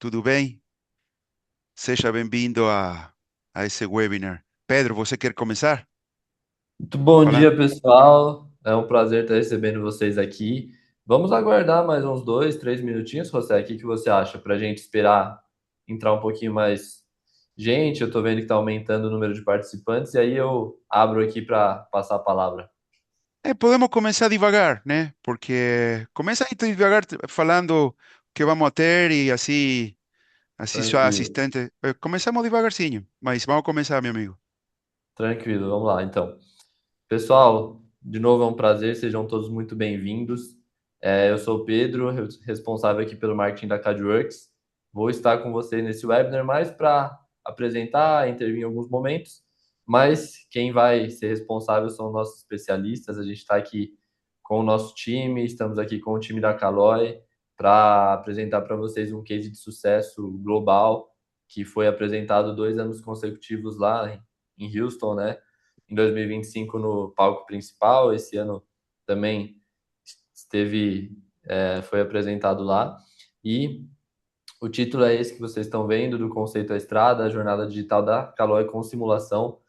Tudo bem? Seja bem-vindo a esse webinar. Pedro, você quer começar? Muito bom Falando. dia, pessoal. É um prazer estar recebendo vocês aqui. Vamos aguardar mais uns 2, 3 minutinhos, José. O que você acha para a gente esperar entrar um pouquinho mais gente? Eu estou vendo que está aumentando o número de participantes e aí eu abro aqui para passar a palavra. Podemos começar devagar, né? Porque começa aí devagar falando o que vamos a ter e assim sua Tranquilo, assistente. Começamos devagarzinho, mas vamos começar, meu amigo. tranquilo. Vamos lá, então. Pessoal, de novo é um prazer. Sejam todos muito bem-vindos. Eu sou o Pedro, responsável aqui pelo marketing da CADWorks. Vou estar com vocês nesse webinar mais para apresentar, intervir em alguns momentos, mas quem vai ser responsável são nossos especialistas. A gente está aqui com o nosso time, estamos aqui com o time da Caloi para apresentar para vocês um case de sucesso global que foi apresentado 2 anos consecutivos lá em Houston, né? Em 2025 no palco principal, esse ano também foi apresentado lá. E o título é esse que vocês estão vendo, do Conceito à Estrada, a jornada digital da Caloi com simulação.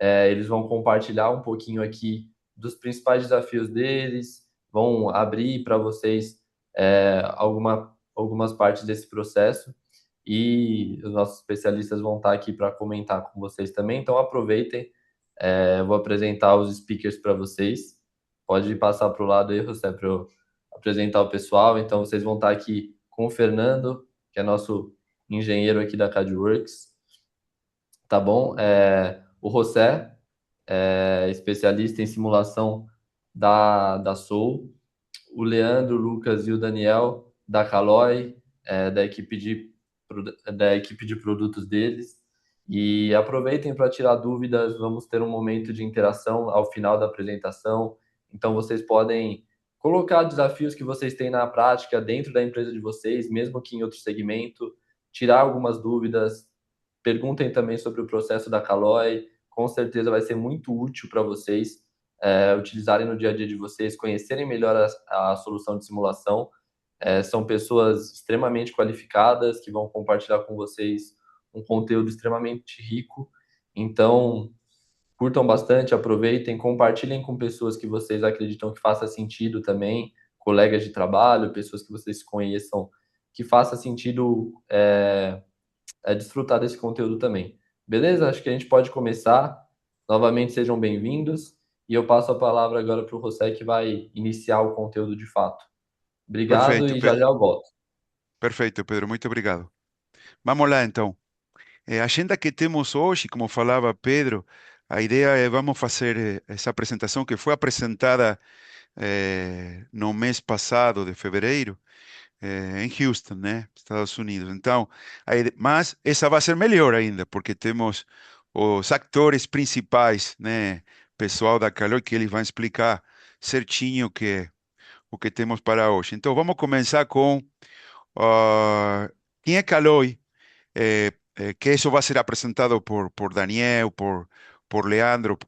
Eles vão compartilhar um pouquinho aqui dos principais desafios deles, vão abrir para vocês algumas partes desse processo e os nossos especialistas vão estar aqui para comentar com vocês também. Então aproveitem, eu vou apresentar os speakers para vocês. Pode passar para o lado aí, José, para eu apresentar o pessoal. Então vocês vão estar aqui com o Fernando, que é nosso engenheiro aqui da CADWorks, tá bom? O José, especialista em simulação da Soul, o Leandro, o Lucas e o Daniel da Caloi, da equipe de produtos deles. E aproveitem para tirar dúvidas, vamos ter um momento de interação ao final da apresentação. Então vocês podem colocar desafios que vocês têm na prática dentro da empresa de vocês, mesmo que em outro segmento, tirar algumas dúvidas, perguntem também sobre o processo da Caloi, com certeza vai ser muito útil para vocês utilizarem no dia a dia de vocês, conhecerem melhor a solução de simulação. São pessoas extremamente qualificadas que vão compartilhar com vocês um conteúdo extremamente rico. Então, curtam bastante, aproveitem, compartilhem com pessoas que vocês acreditam que faça sentido também, colegas de trabalho, pessoas que vocês conheçam, que faça sentido desfrutar desse conteúdo também. Beleza? Acho que a gente pode começar. Novamente, sejam bem-vindos. E eu passo a palavra agora para o José, que vai iniciar o conteúdo de fato. Obrigado Perfeito, e já já eu volto. perfeito, Pedro, muito obrigado. Vamos lá, então. A agenda que temos hoje, como falava Pedro, a ideia é vamos fazer essa apresentação que foi apresentada no mês passado de fevereiro. Em Houston, né? Estados Unidos. Então, mas essa vai ser melhor ainda, porque temos os atores principais, né? Pessoal da Caloi que eles vão explicar certinho o que temos para hoje. Então, vamos começar com quem é Caloi, que isso vai ser apresentado por Daniel, por Leandro,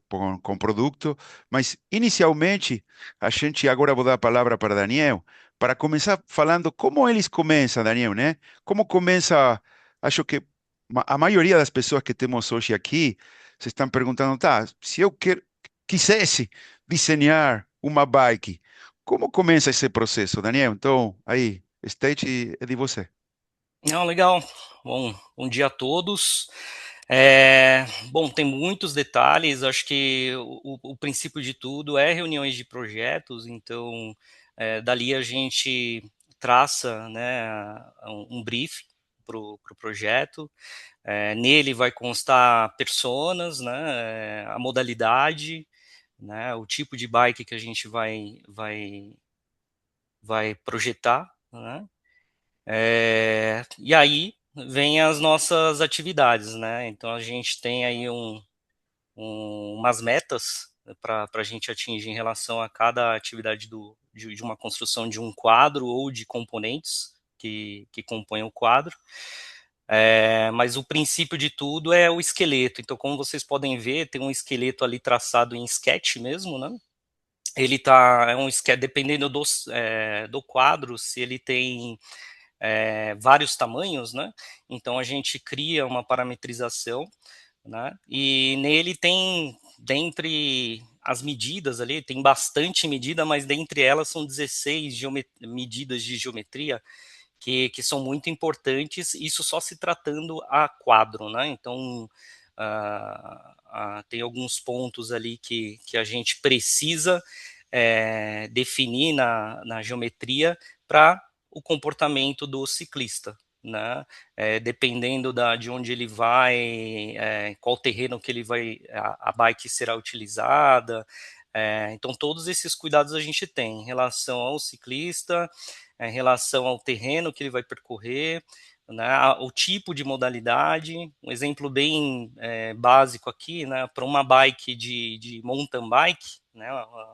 com produto, mas inicialmente a gente agora vou dar a palavra para Daniel, para começar falando como eles começam, Daniel, né? Como começa, acho que a maioria das pessoas que temos hoje aqui se estão perguntando, tá, se eu quisesse desenhar uma bike, como começa esse processo, Daniel? Então, aí, stage é de você. Não, legal. Bom dia a todos. Bom, tem muitos detalhes. Acho que o princípio de tudo é reuniões de projetos. Então, dali a gente traça, né, um brief para o projeto. Nele vai constar personas, né, a modalidade, né, o tipo de bike que a gente vai projetar, né? E aí vem as nossas atividades, né? Então a gente tem aí umas metas para a gente atingir em relação a cada atividade de uma construção de um quadro ou de componentes que compõem o quadro. Mas o princípio de tudo é o esqueleto. Então, como vocês podem ver, tem um esqueleto ali traçado em sketch mesmo, né? Ele tá, é um sketch, dependendo do quadro, se ele tem vários tamanhos, né? Então a gente cria uma parametrização, né? E nele tem, dentre as medidas ali, tem bastante medida, mas dentre elas são 16 medidas de geometria que são muito importantes, isso só se tratando a quadro, né? Então, tem alguns pontos ali que a gente precisa definir na geometria para o comportamento do ciclista, né? Dependendo de onde ele vai, qual terreno que ele vai, a bike será utilizada. Então, todos esses cuidados a gente tem em relação ao ciclista, em relação ao terreno que ele vai percorrer, né, o tipo de modalidade. Um exemplo bem básico aqui, né, para uma bike de mountain bike, né,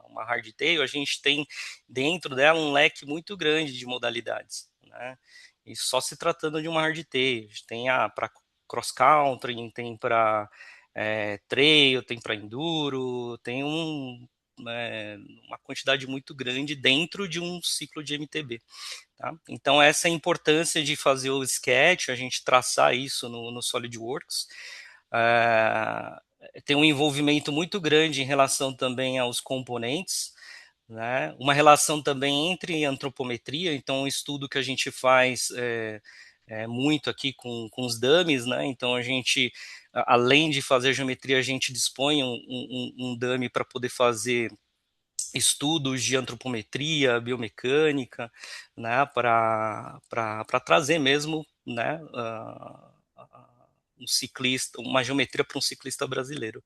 uma hardtail, a gente tem dentro dela um leque muito grande de modalidades, né, e só se tratando de uma hardtail. A gente tem para cross country, tem para trail, tem para enduro, tem uma quantidade muito grande dentro de um ciclo de MTB. Tá? Então, essa é a importância de fazer o sketch, a gente traçar isso no SolidWorks. Tem um envolvimento muito grande em relação também aos componentes, né? Uma relação também entre antropometria, então um estudo que a gente faz muito aqui com os dummies, né? Então a gente, além de fazer a geometria, a gente dispõe um dummy para poder fazer estudos de antropometria, biomecânica, né, para trazer mesmo, né, um ciclista, uma geometria para um ciclista brasileiro,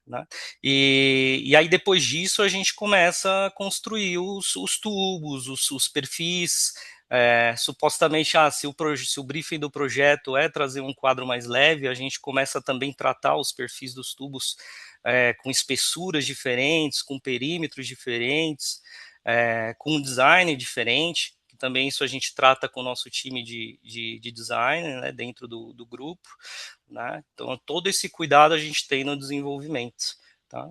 né? E aí depois disso a gente começa a construir os tubos, os perfis. Supostamente, se o briefing do projeto é trazer um quadro mais leve, a gente começa também a tratar os perfis dos tubos com espessuras diferentes, com perímetros diferentes, com um design diferente. Também isso a gente trata com o nosso time de design, né, dentro do grupo, né? Então, todo esse cuidado a gente tem no desenvolvimento, tá?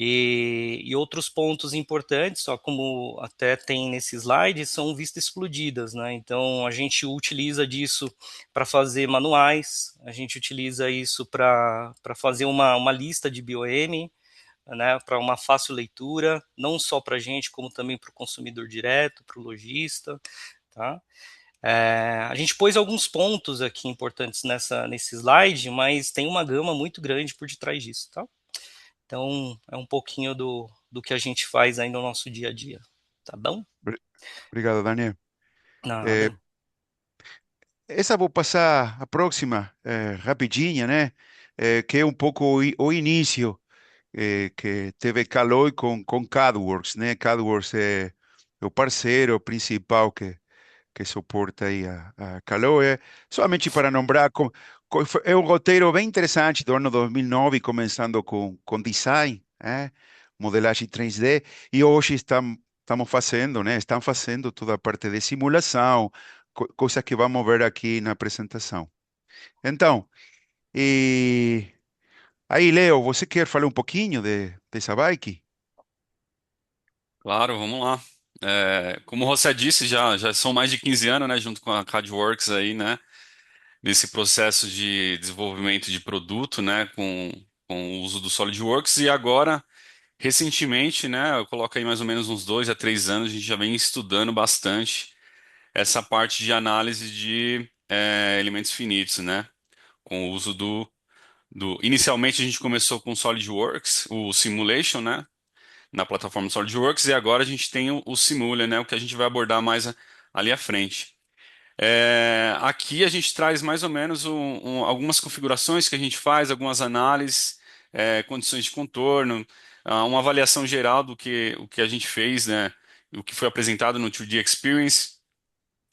E outros pontos importantes, só como até tem nesse slide, são vistas explodidas, né? Então, a gente utiliza disso para fazer manuais, a gente utiliza isso para fazer uma lista de BOM, né, para uma fácil leitura, não só para a gente, como também para o consumidor direto, para o lojista, tá? A gente pôs alguns pontos aqui importantes nesse slide, mas tem uma gama muito grande por detrás disso, tá? Então, é um pouquinho do que a gente faz aí no nosso dia a dia, tá bom? Obrigado, Daniel. Eh, Nada. essa vou passar a próxima, rapidinha, né? Que é um pouco o início que teve Caloi com CADWorks, né? CADWorks é o parceiro principal que suporta aí a Caloi. Somente para nombrar, é um roteiro bem interessante do ano 2009, começando com design, modelagem 3D, e hoje estamos fazendo, né? Estão fazendo toda a parte de simulação, coisa que vamos ver aqui na apresentação. Então, e aí, Leo, você quer falar um pouquinho dessa bike? Claro, vamos lá. Como você disse, já são mais de 15 anos, né, junto com a CADWorks aí, né, nesse processo de desenvolvimento de produto, né, com o uso do SolidWorks. E agora, recentemente, né, eu coloco aí mais ou menos uns 2 a 3 anos, a gente já vem estudando bastante essa parte de análise de elementos finitos, né, com o uso inicialmente a gente começou com o SolidWorks, o Simulation, né, na plataforma SolidWorks, e agora a gente tem o Simula, né, o que a gente vai abordar mais ali à frente. Aqui a gente traz mais ou menos algumas configurações que a gente faz, algumas análises, condições de contorno, uma avaliação geral o que a gente fez, né, o que foi apresentado no 3D Experience.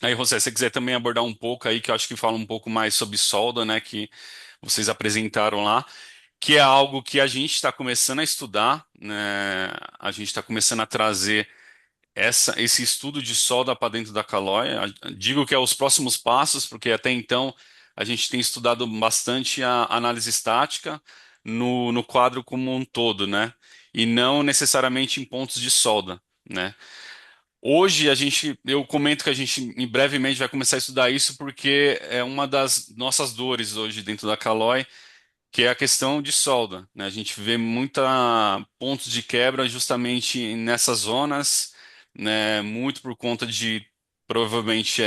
Aí, José, se você quiser também abordar um pouco aí, que eu acho que fala um pouco mais sobre solda, né, que vocês apresentaram lá, que é algo que a gente está começando a estudar, né? A gente está começando a trazer esse estudo de solda para dentro da Caloi. Digo que é os próximos passos, porque até então a gente tem estudado bastante a análise estática no quadro como um todo, né? E não necessariamente em pontos de solda, né? Hoje eu comento que a gente em brevemente vai começar a estudar isso porque é uma das nossas dores hoje dentro da Caloi, que é a questão de solda, né? A gente vê muita pontos de quebra justamente nessas zonas, né? Muito por conta de provavelmente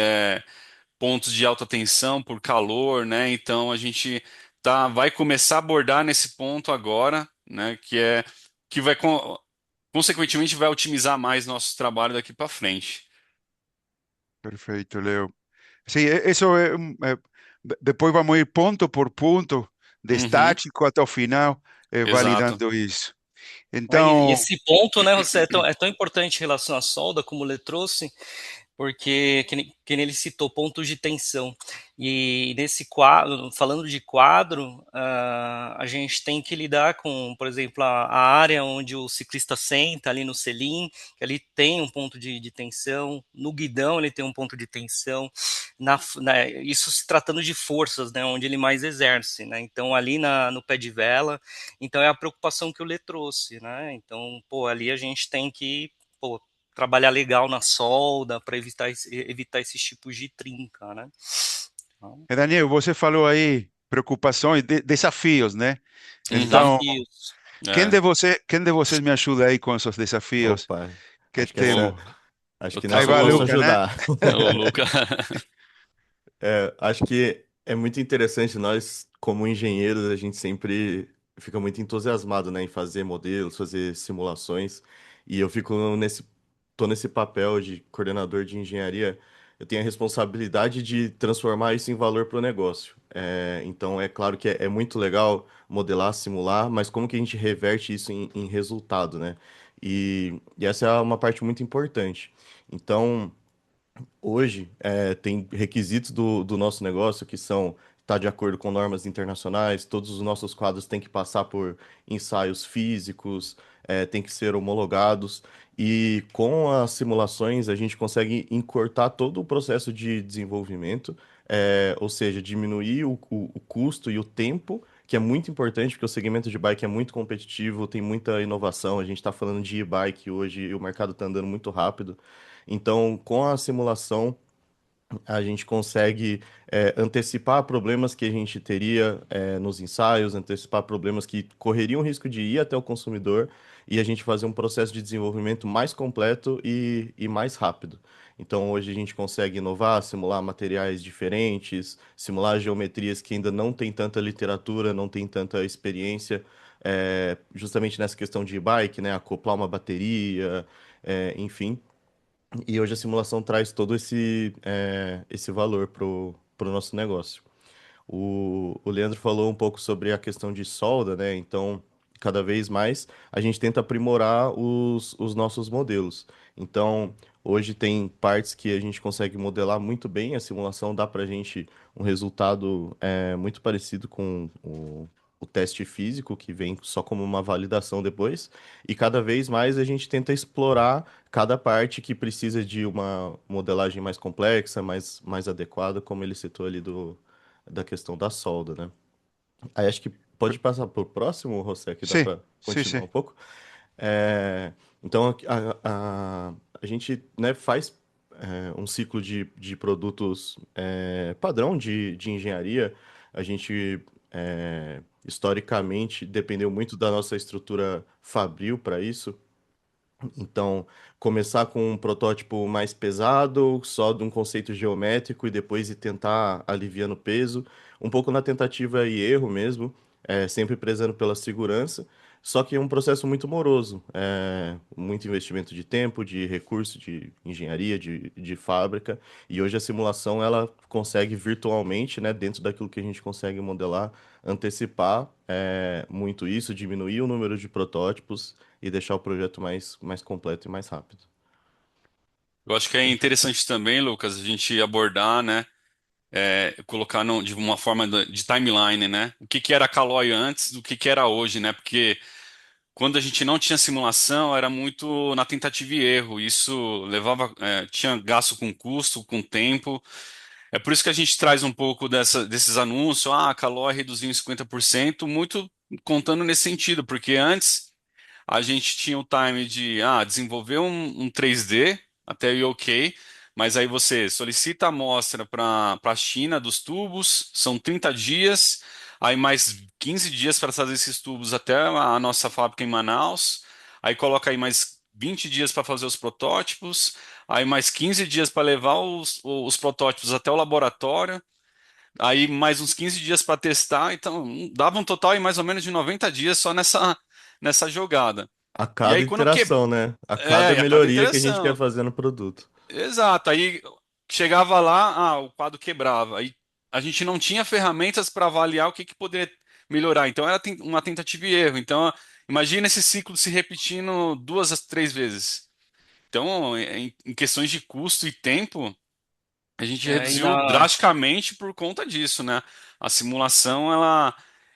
pontos de alta tensão por calor, né? Então a gente vai começar a abordar nesse ponto agora, né? Que vai consequentemente vai otimizar mais nosso trabalho daqui para frente. Perfeito, Leo. Sí, eso es, después vamos a ir punto por ponto, de Uhum, estático até o final, exato. validando isso. E Então, esse ponto, né, José, é tão importante em relação à solda, como o Lê trouxe, porque, que nem ele citou, pontos de tensão. E nesse quadro, falando de quadro, a gente tem que lidar com, por exemplo, a área onde o ciclista senta, ali no selim, que ali tem um ponto de tensão, no guidão ele tem um ponto de tensão, isso se tratando de forças, né, onde ele mais exerce, né, então ali no pé de vela, então é a preocupação que o Lê trouxe, né, então, pô, ali a gente tem que, pô, trabalhar legal na solda para evitar esses tipos de trinca, né? Então, Daniel, você falou aí preocupações, desafios, né? Uhum, Então, desafios. é. quem de vocês me ajuda aí com esses desafios Opa, que acho que temos? acho O, que Aí nessa eu vai, posso o, Luca, né? ajudar. o Luca. Acho que é muito interessante nós, como engenheiros, a gente sempre fica muito entusiasmado, né, em fazer modelos, fazer simulações, e eu tô nesse papel de coordenador de engenharia, eu tenho a responsabilidade de transformar isso em valor para o negócio. Então, é claro que é muito legal modelar, simular, mas como que a gente reverte isso em resultado, né? E essa é uma parte muito importante. Então, hoje, tem requisitos do nosso negócio que são estar de acordo com normas internacionais, todos os nossos quadros têm que passar por ensaios físicos, têm que ser homologados, e com as simulações a gente consegue encurtar todo o processo de desenvolvimento, ou seja, diminuir o custo e o tempo, que é muito importante, porque o segmento de bike é muito competitivo, tem muita inovação, a gente está falando de e-bike hoje e o mercado está andando muito rápido. Então, com a simulação, a gente consegue antecipar problemas que a gente teria nos ensaios, antecipar problemas que correriam risco de ir até o consumidor e a gente fazer um processo de desenvolvimento mais completo e mais rápido. Então, hoje a gente consegue inovar, simular materiais diferentes, simular geometrias que ainda não tem tanta literatura, não tem tanta experiência, justamente nessa questão de bike, né? Acoplar uma bateria, enfim. E hoje a simulação traz todo esse valor pro nosso negócio. O Leandro falou um pouco sobre a questão de solda, né? Então, cada vez mais a gente tenta aprimorar os nossos modelos. Então, hoje tem partes que a gente consegue modelar muito bem, a simulação dá para a gente um resultado muito parecido com o teste físico, que vem só como uma validação depois. E cada vez mais a gente tenta explorar cada parte que precisa de uma modelagem mais complexa, mais adequada, como ele citou ali da questão da solda, né? Aí acho que pode passar para o próximo, José, que dá Sí, para sí, continuar sí. um pouco. Então, a gente, né, faz um ciclo de produtos padrão de engenharia. A gente, historicamente, dependeu muito da nossa estrutura fabril para isso. Então, começar com um protótipo mais pesado, só de um conceito geométrico, e depois ir tentar aliviando o peso, um pouco na tentativa e erro mesmo, sempre prezando pela segurança, só que é um processo muito moroso, muito investimento de tempo, de recurso, de engenharia, de fábrica, e hoje a simulação ela consegue virtualmente, né, dentro daquilo que a gente consegue modelar, antecipar muito isso, diminuir o número de protótipos e deixar o projeto mais completo e mais rápido. Eu acho que é interessante também, Lucas, a gente abordar, né? Colocar de uma forma de timeline, né? O que que era a Caloi antes do que era hoje, né? Porque quando a gente não tinha simulação, era muito na tentativa e erro. Isso tinha gasto com custo, com tempo. É por isso que a gente traz um pouco desses anúncios. Ah, a Caloi reduziu em 50%, muito contando nesse sentido, porque antes a gente tinha o time de desenvolver um 3D. até o OK, mas aí você solicita a amostra para a China dos tubos, são 30 dias, aí mais 15 dias para trazer esses tubos até a nossa fábrica em Manaus, aí coloca aí mais 20 dias para fazer os protótipos, aí mais 15 dias para levar os protótipos até o laboratório, aí mais uns 15 dias para testar, então dava um total aí mais ou menos de 90 dias só nessa jogada. A E cada aí quando que iteração, né? A cada é, a cada melhoria que a gente quer interação. fazer no produto. Exato. Aí chegava lá, o quadro quebrava. Aí a gente não tinha ferramentas para avaliar o que que poderia melhorar. Então era uma tentativa e erro. Então imagina esse ciclo se repetindo 2 a 3 vezes. Então, em questões de custo e tempo, a gente É, reduziu drasticamente por conta disso, né? A simulação,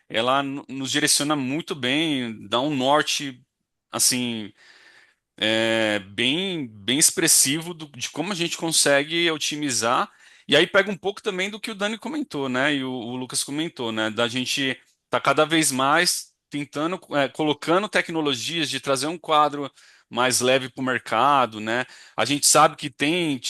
ela nos direciona muito bem, dá um norte, assim, bem expressivo de como a gente consegue otimizar. E aí pega um pouco também do que o Dani comentou, né? E o Lucas comentou, né? Da gente tá cada vez mais tentando, colocando tecnologias de trazer um quadro mais leve para o mercado, né? A gente sabe que tem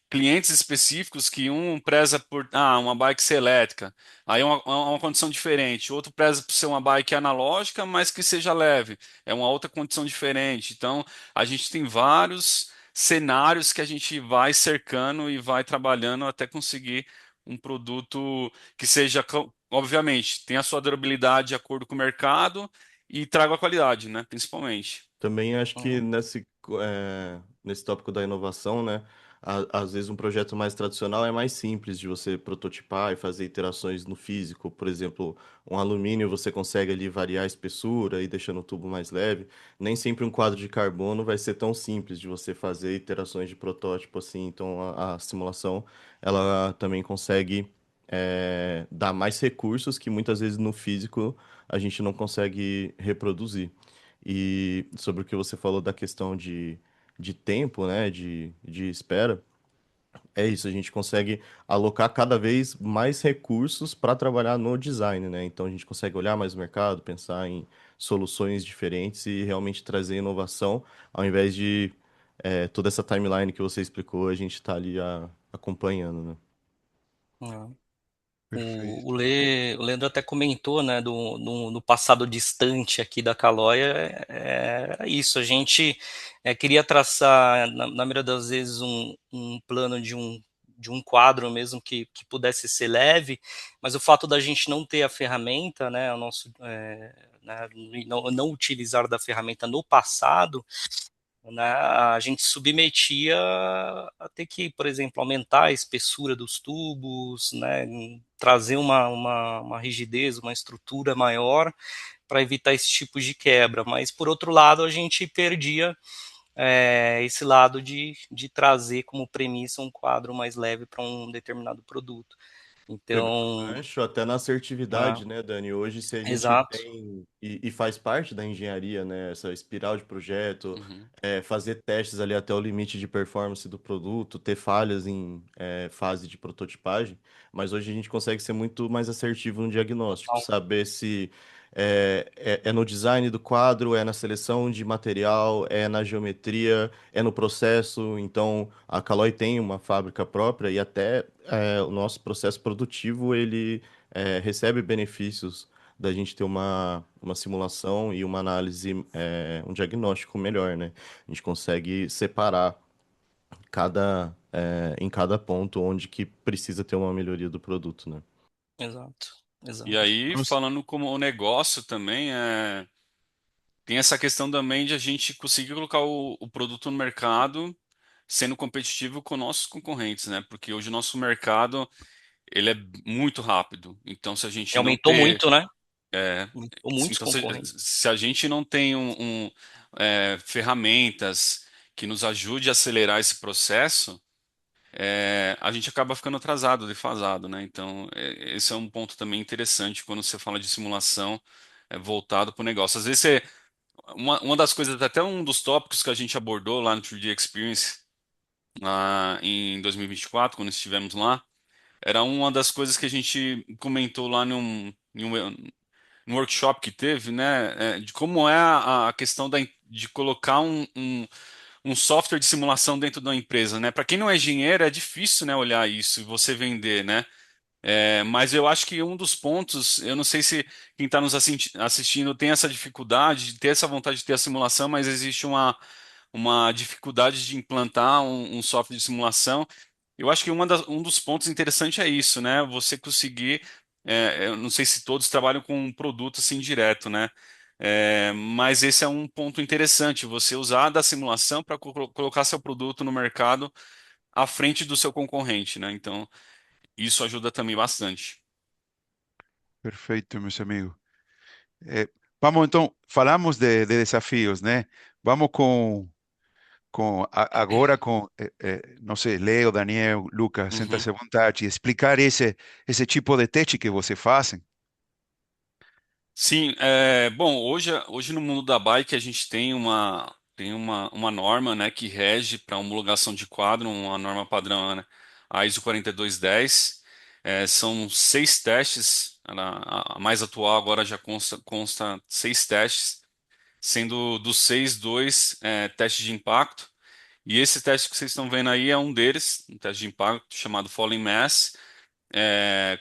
clientes específicos que um preza por uma bike ser elétrica, aí é uma condição diferente. Outro preza por ser uma bike analógica, mas que seja leve, é uma outra condição diferente. Então, a gente tem vários cenários que a gente vai cercando e vai trabalhando até conseguir um produto que seja, obviamente, tenha a sua durabilidade de acordo com o mercado e traga a qualidade, né? Principalmente. Também acho que Uhum. nesse tópico da inovação, né? Às vezes um projeto mais tradicional é mais simples de você prototipar e fazer iterações no físico. Por exemplo, um alumínio você consegue ali variar a espessura e deixando o tubo mais leve. Nem sempre um quadro de carbono vai ser tão simples de você fazer iterações de protótipo assim. Então a simulação ela também consegue dar mais recursos que muitas vezes no físico a gente não consegue reproduzir. E sobre o que você falou da questão de tempo, né, de espera, é isso, a gente consegue alocar cada vez mais recursos para trabalhar no design, né? Então a gente consegue olhar mais o mercado, pensar em soluções diferentes e realmente trazer inovação, ao invés de toda essa timeline que você explicou, a gente está ali acompanhando, né? Uhum. O, Perfeito. o, Le, o Leandro até comentou, né, do passado distante aqui da Calóia, era isso, a gente queria traçar, na maioria das vezes, um plano de um quadro mesmo que pudesse ser leve, mas o fato da gente não ter a ferramenta, né, o nosso, né, não utilizar da ferramenta no passado, né, a gente submetia a ter que, por exemplo, aumentar a espessura dos tubos, né, trazer uma rigidez, uma estrutura maior para evitar esse tipo de quebra. Mas, por outro lado, a gente perdia esse lado de trazer como premissa um quadro mais leve para um determinado produto. Pegando o Então, gancho até na assertividade, né, Dani? Hoje, se a gente exato, tem, e faz parte da engenharia, né, essa espiral de projeto, Uhum. fazer testes ali até o limite de performance do produto, ter falhas em fase de prototipagem, mas hoje a gente consegue ser muito mais assertivo no diagnóstico, total, saber se é no design do quadro, é na seleção de material, é na geometria, é no processo. Então, a Caloi tem uma fábrica própria e até o nosso processo produtivo ele recebe benefícios da gente ter uma simulação e uma análise, um diagnóstico melhor, né? A gente consegue separar em cada ponto onde que precisa ter uma melhoria do produto, né? exato, E exato. aí, falando como o negócio também, tem essa questão também de a gente conseguir colocar o produto no mercado sendo competitivo com nossos concorrentes, né? Porque hoje o nosso mercado, ele é muito rápido. Então, se a E gente não aumentou ter... muito, né? é, Aumentou muitos então, se, concorrentes. se a gente não tem ferramentas que nos ajude a acelerar esse processo, a gente acaba ficando atrasado, defasado, né? Então, esse é um ponto também interessante quando você fala de simulação voltado para o negócio. Às vezes, uma das coisas, até um dos tópicos que a gente abordou lá no 3D Experience, lá em 2024, quando estivemos lá, era uma das coisas que a gente comentou lá num workshop que teve, né? De como é a questão de colocar um software de simulação dentro da empresa, né? Para quem não é engenheiro, é difícil, né, olhar isso e você vender, né? Mas eu acho que um dos pontos, eu não sei se quem está nos assistindo tem essa dificuldade, de ter essa vontade de ter a simulação, mas existe uma dificuldade de implantar um software de simulação. Eu acho que um dos pontos interessantes é isso, né? Você conseguir, eu não sei se todos trabalham com um produto assim direto, né? Mas esse é um ponto interessante, você usar da simulação para colocar seu produto no mercado à frente do seu concorrente, né? Então, isso ajuda também bastante. Perfeito, meus amigos. Vamos então, falamos de desafios, né? Vamos agora com, não sei, Leo, Daniel, Lucas, Uhum. senta-se à vontade e explicar esse tipo de teste que você fazem. Sim, bom, hoje no mundo da bike a gente tem uma norma, né, que rege para homologação de quadro, uma norma padrão, né, a ISO 4210. São 6 testes, a mais atual agora já consta 6 testes, sendo dos 6, 2 testes de impacto. E esse teste que vocês estão vendo aí é um deles, um teste de impacto chamado Falling Mass.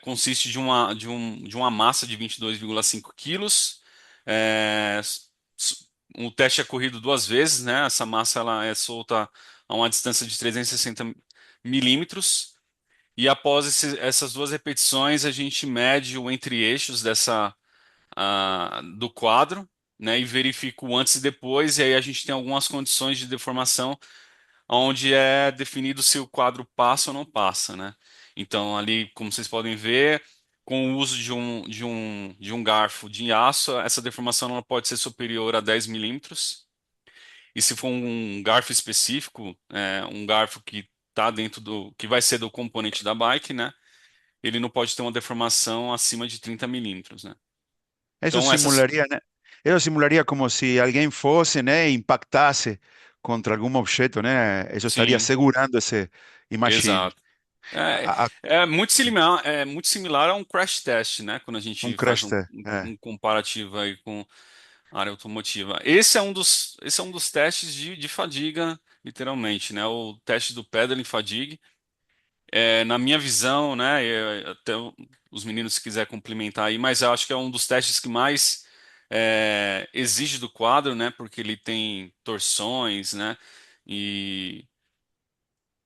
Consiste de uma massa de 22,5 quilos. É, o teste é corrido 2 vezes, né? Essa massa ela é solta a uma distância de 360 milímetros. E após essas 2 repetições, a gente mede o entre-eixos do quadro, né? E verifica o antes e depois. E aí a gente tem algumas condições de deformação onde é definido se o quadro passa ou não passa, né? Então, ali, como vocês podem ver, com o uso de um garfo de aço, essa deformação não pode ser superior a 10 milímetros. E se for um garfo específico, um garfo que tá dentro que vai ser do componente da bike, né? Ele não pode ter uma deformação acima de 30 milímetros, né? Isso Então, essas. simularia, né? Isso simularia como se alguém fosse, né, e impactasse contra algum objeto, né? Isso estaria Sim, segurando esse, imagino, exato. É, a- a- é muito similar a um crash test, né? Quando a um gente faz crash um, test. um um comparativo aí com a área automotiva. Esse é um dos testes de fadiga, literalmente, né? O teste do pedaling fatigue. Na minha visão, né? Até os meninos se quiser complementar aí, mas eu acho que é um dos testes que mais exige do quadro, né? Porque ele tem torções, né? E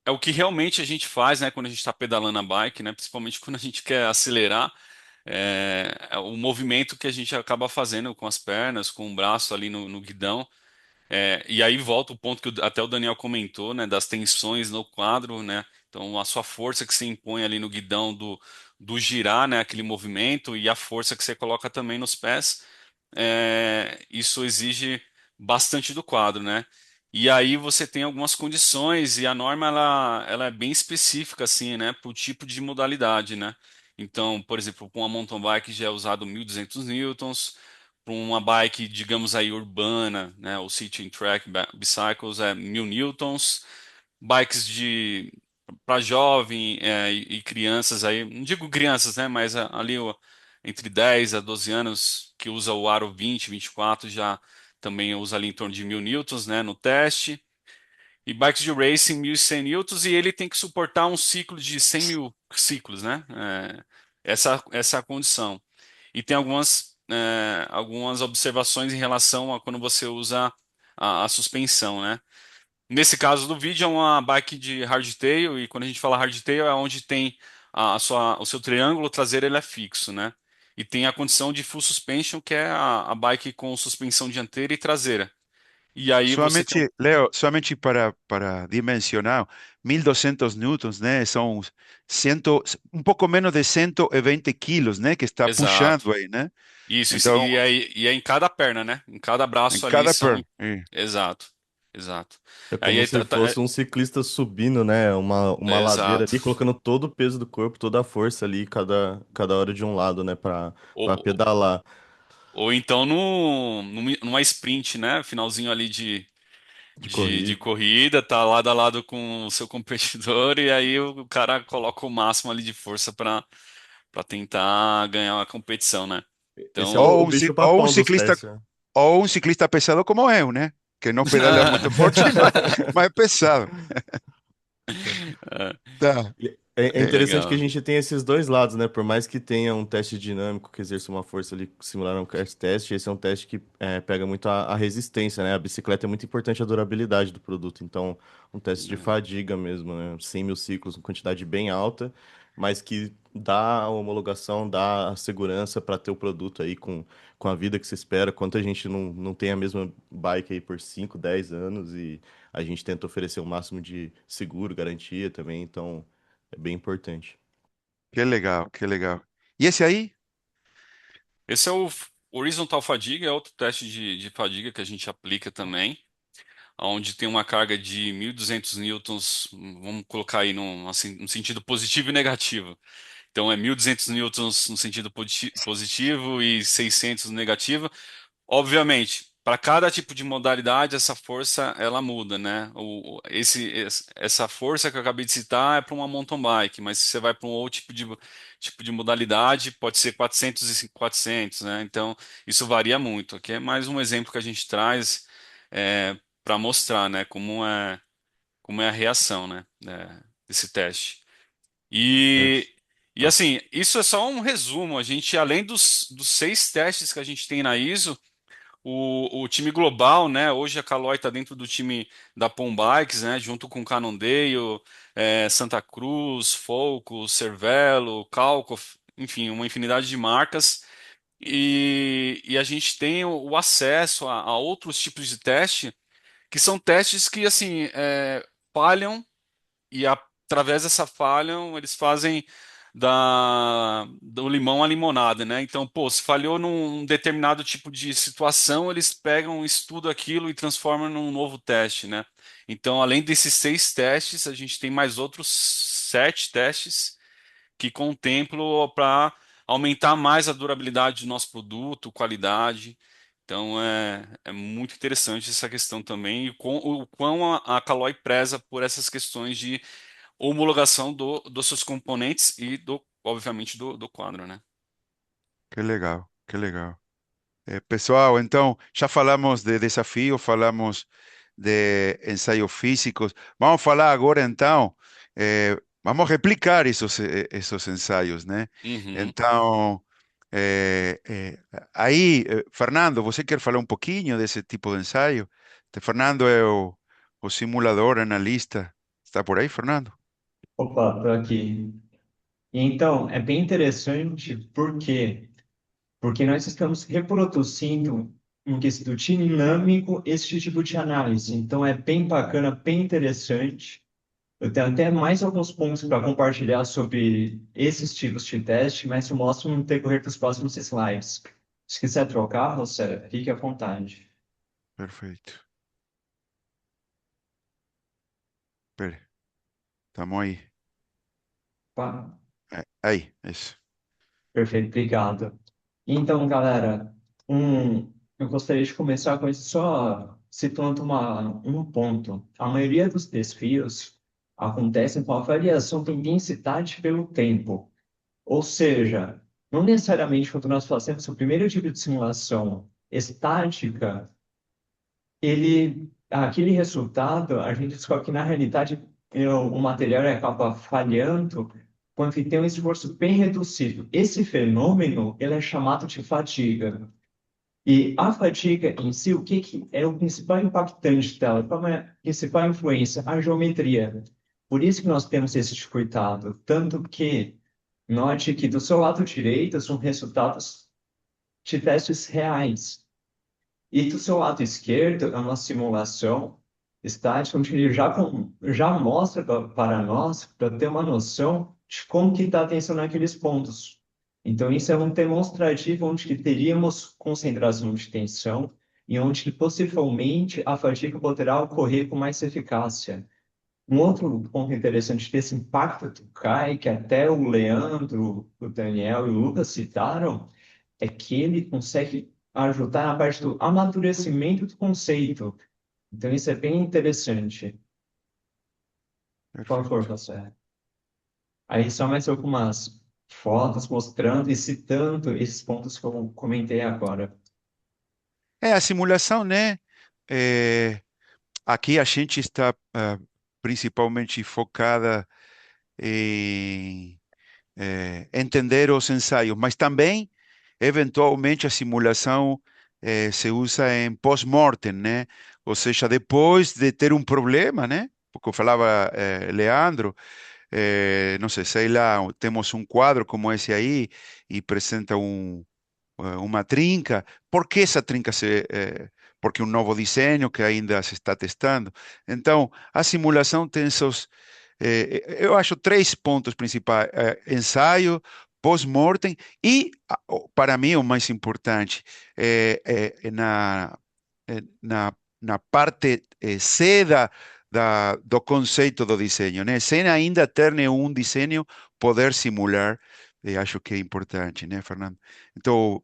é o que realmente a gente faz, né, quando a gente está pedalando a bike, né, principalmente quando a gente quer acelerar, é o movimento que a gente acaba fazendo com as pernas, com o braço ali no guidão. E aí volta o ponto que até o Daniel comentou, né, das tensões no quadro, né, então a sua força que você impõe ali no guidão do girar, né, aquele movimento e a força que você coloca também nos pés, isso exige bastante do quadro, né? E aí você tem algumas condições e a norma ela é bem específica assim, né, para o tipo de modalidade, né? Então, por exemplo, com uma mountain bike já é usado 1.200 newtons, para uma bike, digamos aí, urbana, né, o City and Track Bicycles é 1.000 newtons, bikes para jovem e crianças aí, não digo crianças, né, mas ali entre 10 a 12 anos que usa o aro 20, 24 já também usa ali em torno de 1.000 newtons, né, no teste. E bikes de racing 1.100 newtons e ele tem que suportar um ciclo de 100 mil ciclos, né? Essa é a condição. E tem algumas observações em relação a quando você usa a suspensão, né? Nesse caso do vídeo é uma bike de hardtail, e quando a gente fala hardtail é onde tem o seu triângulo traseiro ele é fixo, né? E tem a condição de full suspension, que é a bike com suspensão dianteira e traseira. E aí você tem Somente, Leo, somente para dimensionar, 1.200 newtons, né? São 100, um pouco menos de 120 quilos, né? Que está exato. puxando aí, né? Isso, Então, e é em cada perna, né? Em cada em braço ali cada são. perna. Exato, exato. É Aí, como se fosse um ciclista subindo, né? Uma ladeira exato. ali, colocando todo o peso do corpo, toda a força ali, cada hora de um lado, né? Pra Ou, pedalar ou então numa sprint, né? Finalzinho ali de, de de, de corrida. corrida, tá lado a lado com o seu competidor, e aí o cara coloca o máximo ali de força para tentar ganhar a competição, né? Esse é Então, o bicho Ou um papão dos ciclista, testes, né? ou um ciclista pesado como eu, né? que não pedalea muito forte, mas é pesado. É, Tá. É É, interessante que a legal. gente tem esses dois lados, né? Por mais que tenha um teste dinâmico que exerça uma força ali similar a um crash test, esse é um teste que pega muito a resistência, né? A bicicleta é muito importante a durabilidade do produto. Então, um teste de fadiga mesmo, né? 100 mil ciclos, uma quantidade bem alta, mas que dá a homologação, dá a segurança para ter o produto aí com a vida que se espera. Quanto a gente não tem a mesma bike aí por 5 10 anos e a gente tenta oferecer o máximo de seguro, garantia também, então é bem importante. que legal, que legal. E esse aí? Esse é o Horizontal Fadiga, é outro teste de fadiga que a gente aplica também, onde tem uma carga de 1.200 newtons, vamos colocar aí no sentido positivo e negativo. Então é 1.200 newtons no sentido positivo e 600 no negativo. Obviamente, para cada tipo de modalidade, essa força ela muda, né? Essa força que eu acabei de citar é para uma mountain bike, mas se você vai para um outro tipo de modalidade, pode ser 400 e 400, né? Então, isso varia muito. Aqui é mais um exemplo que a gente traz para mostrar, né, como é a reação, né, desse teste. E, Perfe- e Ah, assim, isso é só um resumo. A gente, além dos 6 testes que a gente tem na ISO, o time global, né? Hoje a Caloi está dentro do time da Pom Bikes, né? Junto com Cannondale, Santa Cruz, Focus, Cervelo, Calco, enfim, uma infinidade de marcas. E a gente tem o acesso a outros tipos de teste, que são testes que, assim, falham e através dessa falha eles fazem do limão à limonada, né? Então, pô, se falhou num determinado tipo de situação, eles pegam, estudam aquilo e transformam num novo teste, né? Então, além desses 6 testes, a gente tem mais outros 7 testes que contemplam para aumentar mais a durabilidade do nosso produto, qualidade. Então é muito interessante essa questão também e o quão a Caloi preza por essas questões de homologação dos seus componentes e obviamente do quadro, né? Que legal, que legal. Pessoal, então, já falamos de desafio, falamos de ensaios físicos. Vamos falar agora, então, vamos replicar esses ensaios, né? Uhum. Então, aí, Fernando, você quer falar um pouquinho desse tipo de ensaio? Fernando é o simulador analista. Está por aí, Fernando? Opa, tô aqui. Então, é bem interessante, por quê? Porque nós estamos reproduzindo um quesito dinâmico esse tipo de análise. Então, é bem bacana, bem interessante. Eu tenho até mais alguns pontos para compartilhar sobre esses tipos de teste, mas eu mostro no decorrer dos próximos slides. Se quiser trocar, você fique à vontade. Perfeito. Espere, estamos aí. Tá? Aí, isso. Perfeito, obrigado. Então, galera, eu gostaria de começar com isso só citando um ponto. A maioria dos desvios acontecem com a variação de intensidade pelo tempo. Ou seja, não necessariamente quando nós fazemos o primeiro tipo de simulação estática, aquele resultado, a gente descobre que na realidade o material acaba falhando quando tem um esforço bem reduzido. Esse fenômeno, ele é chamado de fadiga. E a fadiga em si, o que é o principal impactante dela? Qual é a principal influência? A geometria. Por isso que nós temos esse cuidado. Tanto que, note que do seu lado direito são resultados de testes reais. E do seu lado esquerdo é uma simulação estática, onde ele já mostra para nós, para ter uma noção de como que está a tensão naqueles pontos. Então, isso é um demonstrativo onde que teríamos concentração de tensão e onde que possivelmente a fadiga poderá ocorrer com mais eficácia. Um outro ponto interessante desse impacto do CAI, que até o Leandro, o Daniel e o Lucas citaram, é que ele consegue ajudar na parte do amadurecimento do conceito. Então, isso é bem interessante. Por favor, Perfeito. você. Aí, só mais algumas fotos mostrando e citando esses pontos que eu comentei agora. A simulação, né? aqui a gente está principalmente focada em entender os ensaios, mas também, eventualmente, a simulação se usa em pós-mortem, né? Ou seja, depois de ter um problema, né? Porque eu falava, Leandro, não sei lá, temos um quadro como esse aí e apresenta uma trinca. Por que essa trinca porque um novo desenho que ainda se está testando. Então, a simulação tem seus, eu acho, três pontos principais: ensaio, pós-mortem e, para mim, o mais importante, na parte C do conceito do desenho, né? Sem ainda ter nenhum desenho, poder simular, acho que é importante, né, Fernando? Então,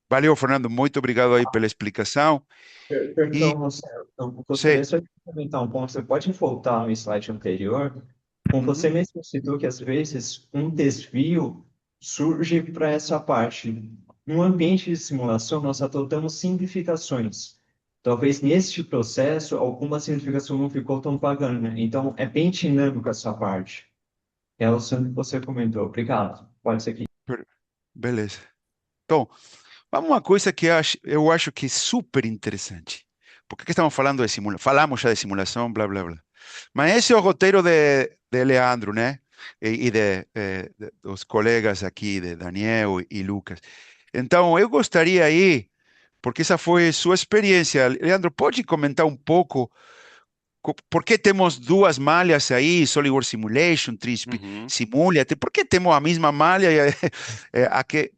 valeu, Fernando, muito obrigado aí pela explicação. Perdão, E, Marcelo, eu sei, gostaria só de comentar um ponto. Você pode voltar no slide anterior? Como você uhum, mesmo citou que às vezes um desvio surge para essa parte. No ambiente de simulação, nós adotamos simplificações. Talvez neste processo, alguma simplificação não ficou tão bacana. Então, é bem dinâmico essa parte. É o que você comentou. Obrigado. Pode ser que. beleza. Então, vamos a uma coisa que eu acho que é super interessante. Porque aqui estamos falando de simulação, falamos já de simulação, blá, blá, blá. Mas esse é o roteiro de Leandro, né? E dos colegas aqui, de Daniel e Lucas. Então, eu gostaria aí, porque essa foi sua experiência. Leandro, pode comentar um pouco por que temos duas malhas aí, SolidWorks Simulation, Uhum. Simulate, por que temos a mesma malha?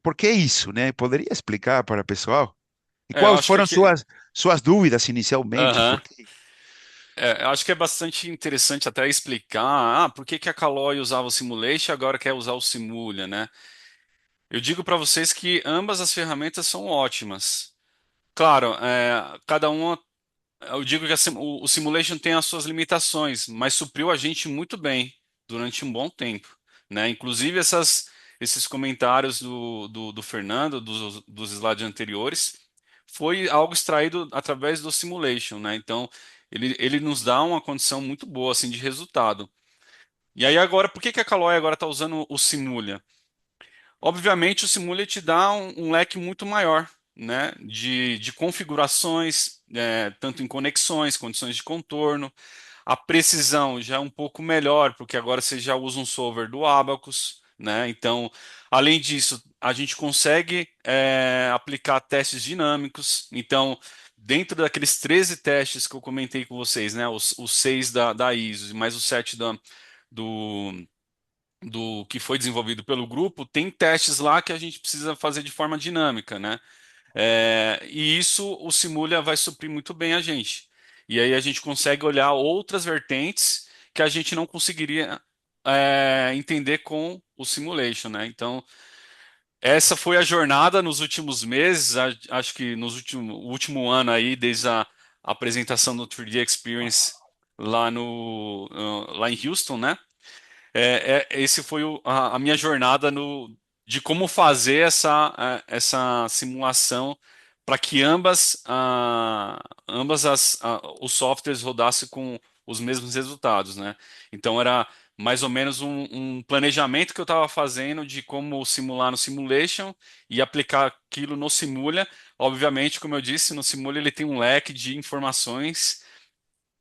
Por que isso, né? Poderia explicar para o pessoal? E Eu quais acho que foram aqui. suas dúvidas inicialmente? Aham. Por quê? Eu acho que é bastante interessante até explicar, por que que a Caloi usava o Simulation e agora quer usar o Simulha, né? Eu digo para vocês que ambas as ferramentas são ótimas. Claro, cada uma, eu digo que o Simulation tem as suas limitações, mas supriu a gente muito bem durante um bom tempo, né? Inclusive esses comentários do Fernando, dos slides anteriores, foi algo extraído através do Simulation, né? Então, ele nos dá uma condição muito boa, assim, de resultado. E aí agora, por que que a Caloi agora está usando o Simulha? Obviamente, o Simulate te dá um leque muito maior, né, de configurações, tanto em conexões, condições de contorno. A precisão já é um pouco melhor, porque agora você já usa um solver do Abacus, né? Então, além disso, a gente consegue aplicar testes dinâmicos. Então, dentro daqueles 13 testes que eu comentei com vocês, né, os 6 da ISO e mais os 7 do, do que foi desenvolvido pelo grupo, tem testes lá que a gente precisa fazer de forma dinâmica, né? E isso o Simulha vai suprir muito bem a gente. E aí a gente consegue olhar outras vertentes que a gente não conseguiria entender com o Simulation, né? Então, essa foi a jornada nos últimos meses, acho que o último ano aí, desde a apresentação do 3D Experience lá lá em Houston, né? Esse foi a minha jornada de como fazer essa simulação para que os softwares rodassem com os mesmos resultados, né? Então era mais ou menos um planejamento que eu estava fazendo de como simular no Simulation e aplicar aquilo no Simulha. Obviamente, como eu disse, no Simulha ele tem um leque de informações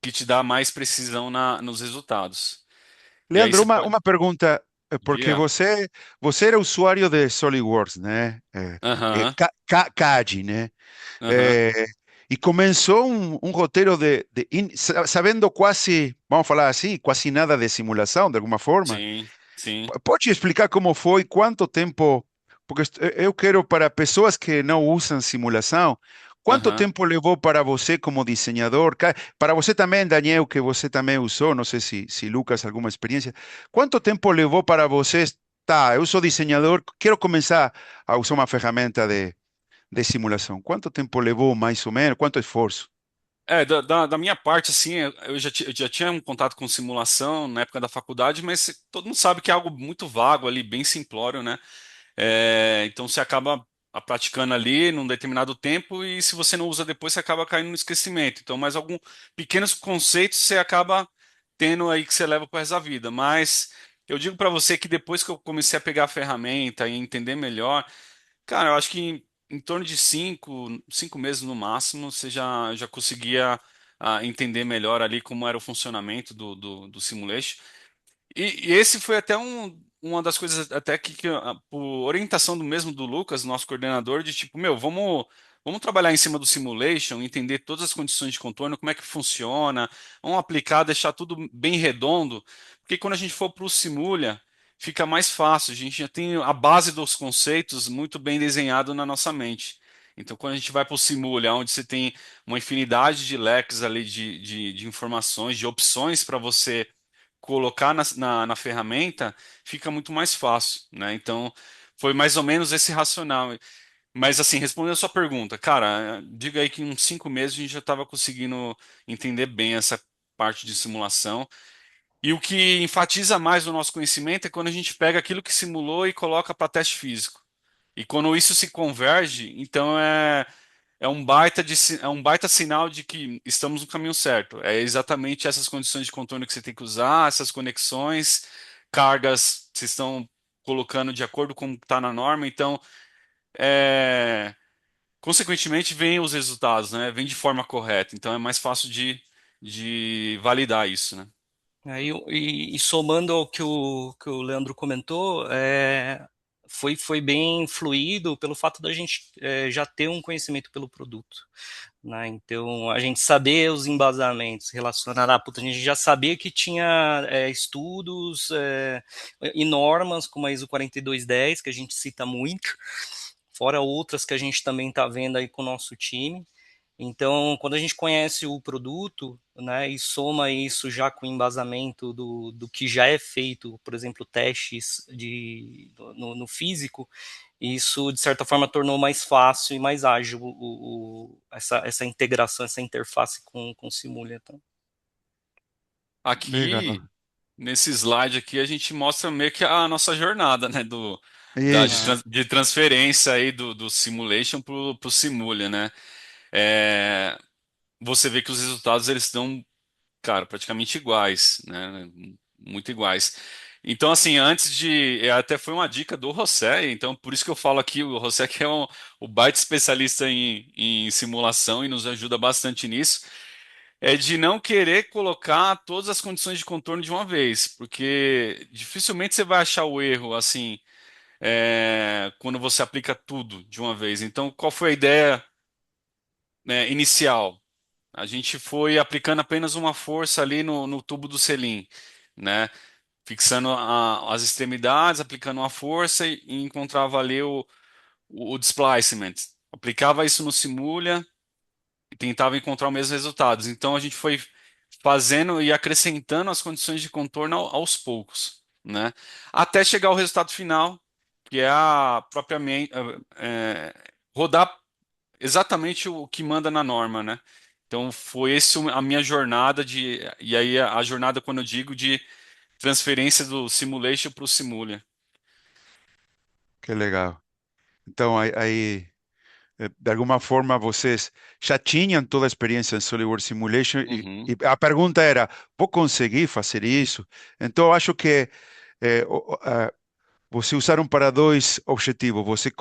que te dá mais precisão nos resultados. E aí Leandro, você uma, pode. uma pergunta, porque Diga. você era usuário de SolidWorks, né? Aham, CAD, né? aham. Eh, e começou um roteiro sabendo quase, vamos falar assim, quase nada de simulação, de alguma forma. Sim, sim. Pode explicar como foi, quanto tempo? Porque eu quero para pessoas que não usam simulação, quanto Aham. tempo levou para você como desenhador? Para você também, Daniel, que você também usou, não sei se Lucas, alguma experiência. Quanto tempo levou para você? Tá, eu sou desenhador, quero começar a usar uma ferramenta de simulação. Quanto tempo levou, mais ou menos? Quanto esforço? Da minha parte, assim, eu já tinha um contato com simulação na época da faculdade, mas todo mundo sabe que é algo muito vago ali, bem simplório, né? Então você acaba praticando ali num determinado tempo e se você não usa depois, você acaba caindo no esquecimento. Então, mais alguns pequenos conceitos você acaba tendo aí que você leva para o resto da vida. Mas eu digo para você que depois que eu comecei a pegar a ferramenta e entender melhor, cara, eu acho que em torno de 5 meses no máximo, você já conseguia entender melhor ali como era o funcionamento do simulation. E esse foi até uma das coisas até por orientação do mesmo do Lucas, nosso coordenador, de tipo, meu, vamos trabalhar em cima do simulation, entender todas as condições de contorno, como é que funciona, vamos aplicar, deixar tudo bem redondo, porque quando a gente for para o Simulha, fica mais fácil, a gente já tem a base dos conceitos muito bem desenhado na nossa mente. Então, quando a gente vai para o Simulha, onde você tem uma infinidade de leques ali de informações, de opções para você colocar na ferramenta, fica muito mais fácil, né? Então, foi mais ou menos esse racional. Mas, assim, respondendo a sua pergunta, cara, diga aí que em uns 5 meses a gente já estava conseguindo entender bem essa parte de simulação. E o que enfatiza mais o nosso conhecimento é quando a gente pega aquilo que simulou e coloca para teste físico. E quando isso se converge, então é um baita sinal de que estamos no caminho certo. É exatamente essas condições de contorno que você tem que usar, essas conexões, cargas que vocês estão colocando de acordo com o que está na norma. Então, consequentemente, vem os resultados, né? Vem de forma correta. Então, é mais fácil de validar isso, né? E somando ao que o Leandro comentou, foi bem fluido pelo fato da gente já ter um conhecimento pelo produto. Né? Então, a gente saber os embasamentos relacionados à puta, a gente já sabia que tinha estudos e normas, como a ISO 4210, que a gente cita muito, fora outras que a gente também está vendo aí com o nosso time. Então, quando a gente conhece o produto, né, e soma isso já com o embasamento do que já é feito, por exemplo, testes no físico, isso, de certa forma, tornou mais fácil e mais ágil essa integração, essa interface com o Simulator. Legal. Aqui, nesse slide aqui, a gente mostra meio que a nossa jornada, né? Isso. De transferência aí do simulation pro Simulha, né? É, você vê que os resultados eles estão, cara, praticamente iguais, né? Muito iguais. Então, assim, até foi uma dica do José, então por isso que eu falo aqui, o José que é o baita especialista em simulação e nos ajuda bastante nisso, é de não querer colocar todas as condições de contorno de uma vez, porque dificilmente você vai achar o erro, assim, quando você aplica tudo de uma vez. Então, qual foi a ideia, né, inicial? A gente foi aplicando apenas uma força ali no tubo do selim, né? Fixando as extremidades, aplicando uma força e encontrava ali o displacement. Aplicava isso no Simulha e tentava encontrar os mesmos resultados. Então a gente foi fazendo e acrescentando as condições de contorno aos poucos, né? Até chegar ao resultado final, que é a propriamente rodar exatamente o que manda na norma, né? Então foi esse a minha jornada e aí a jornada quando eu digo de transferência do simulation para o simulha. Que legal. Então, de alguma forma, vocês já tinham toda a experiência em SolidWorks Simulation Uhum, e a pergunta era, vou conseguir fazer isso? Então, eu acho que você usaram para dois objetivos. Você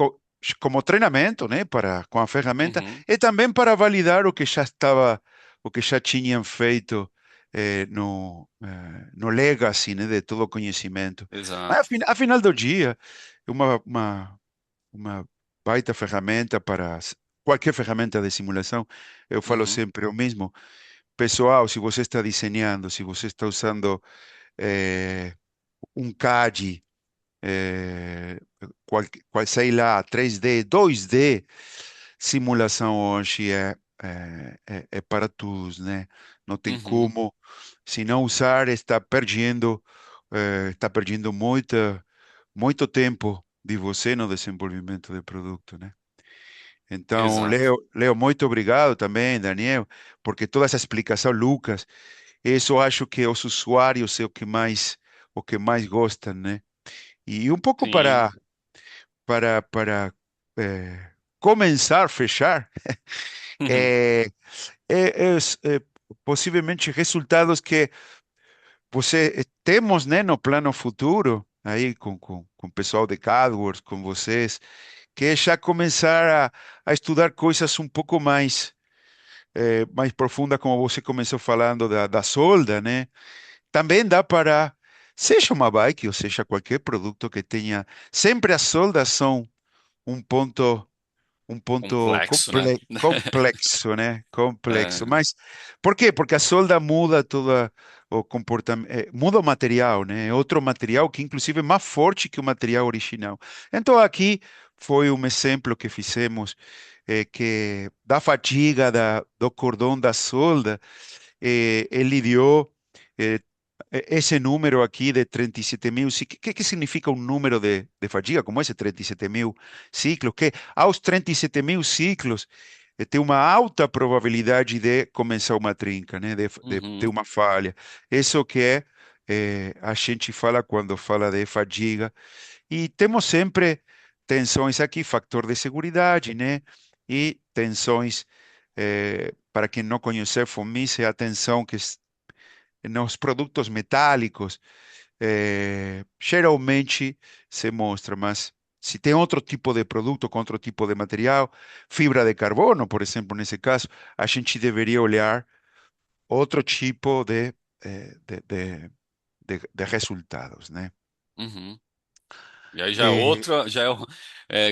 como treinamento, né, para com a ferramenta uhum, e também para validar o que já estava, o que já tinham feito no legacy, né, de todo o conhecimento. Mas exato. afinal do dia, uma baita ferramenta para qualquer ferramenta de simulação. Eu falo Uhum, sempre o mesmo. Pessoal, se você está desenhando, se você está usando um CAD, eh, sei lá, 3D, 2D, simulação hoje é para todos, né? Não tem uhum, como, se não usar, está perdendo muito tempo de você no desenvolvimento do produto, né? Então, exato. Leo, muito obrigado também, Daniel, porque toda essa explicação, Lucas, isso eu acho que os usuários é o que mais gostam, né? E um pouco Sim. para começar, fechar, é, é possivelmente resultados que temos, né, no plano futuro, aí com o pessoal de CADWorks, com vocês, que é já começar a estudar coisas um pouco mais profunda, como você começou falando da solda, né? Também dá para, seja uma bike ou seja qualquer produto que tenha, sempre as soldas são um ponto Complexo, né? complexo, né? Complexo. É, Mas por quê? Porque a solda muda toda o comportamento, muda o material, né? É outro material que inclusive é mais forte que o material original. Então aqui foi um exemplo que fizemos que da fadiga do cordão da solda, ele deu eh, esse número aqui de 37 mil, que significa um número de fadiga como esse, 37 mil ciclos? Que aos 37 mil ciclos tem uma alta probabilidade de começar uma trinca, né? De ter uhum, uma falha. Isso que a gente fala quando fala de fadiga. E temos sempre tensões aqui, fator de segurança, né? E tensões, para quem não conhece FOMIS, é a tensão nos produtos metálicos, geralmente se mostra, mas se tem outro tipo de produto com outro tipo de material, fibra de carbono, por exemplo, nesse caso, a gente deveria olhar outro tipo de resultados, né? uhum. E aí já é Eh, outra,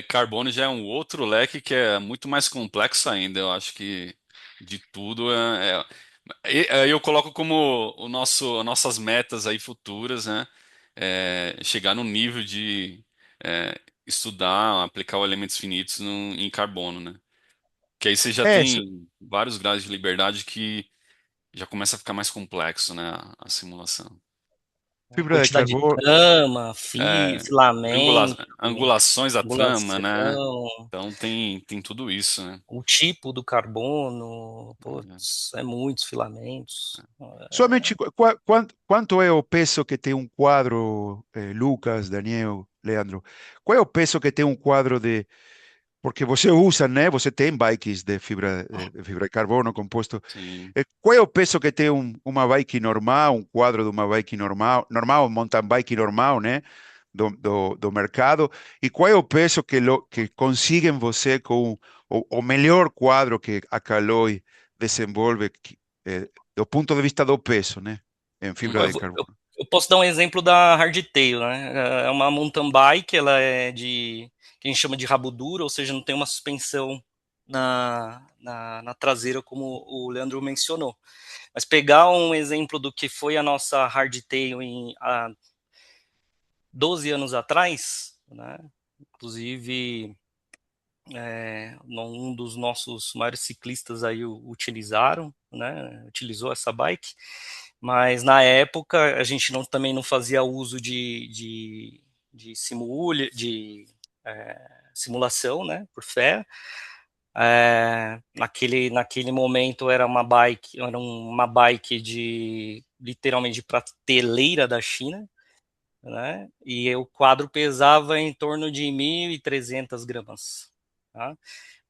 carbono já é um outro leque que é muito mais complexo ainda. Eu acho que de tudo aí eu coloco como nossas metas aí futuras, né? Chegar no nível de estudar, aplicar os elementos finitos em carbono, né? Que aí você já é, tem vários graus de liberdade que já começa a ficar mais complexo, né? A simulação. A fibra de quantidade de carbono. trama, É, filamento, angulações da trama, né? angulação, Então tem tudo isso, né? o tipo do carbono, É, putz, é muitos filamentos. Somente quanto é o peso que tem um quadro, Lucas, Daniel, Leandro? Qual é o peso que tem um quadro de. Porque você usa, né? Você tem bikes de fibra de carbono composto. sim. Qual é o peso que tem uma bike normal, um quadro de uma bike normal, mountain bike normal, né? Do mercado? E qual é o peso que conseguem você com o melhor quadro que a Caloi desenvolve, do ponto de vista do peso, né? Em fibra Eu, de vou- eu- carbono. eu posso dar um exemplo da Hardtail, né? É uma mountain bike, ela é de que a gente chama de rabo duro, ou seja, não tem uma suspensão na traseira, como o Leandro mencionou. Mas pegar um exemplo do que foi a nossa Hardtail há 12 anos atrás, né? Inclusive, um dos nossos maiores ciclistas aí utilizaram, né? Utilizou essa bike, mas na época a gente também não fazia uso de simulação, né? Por fé. Naquele momento era uma bike de literalmente de prateleira da China, né? E o quadro pesava em torno de 1.300 gramas. Tá?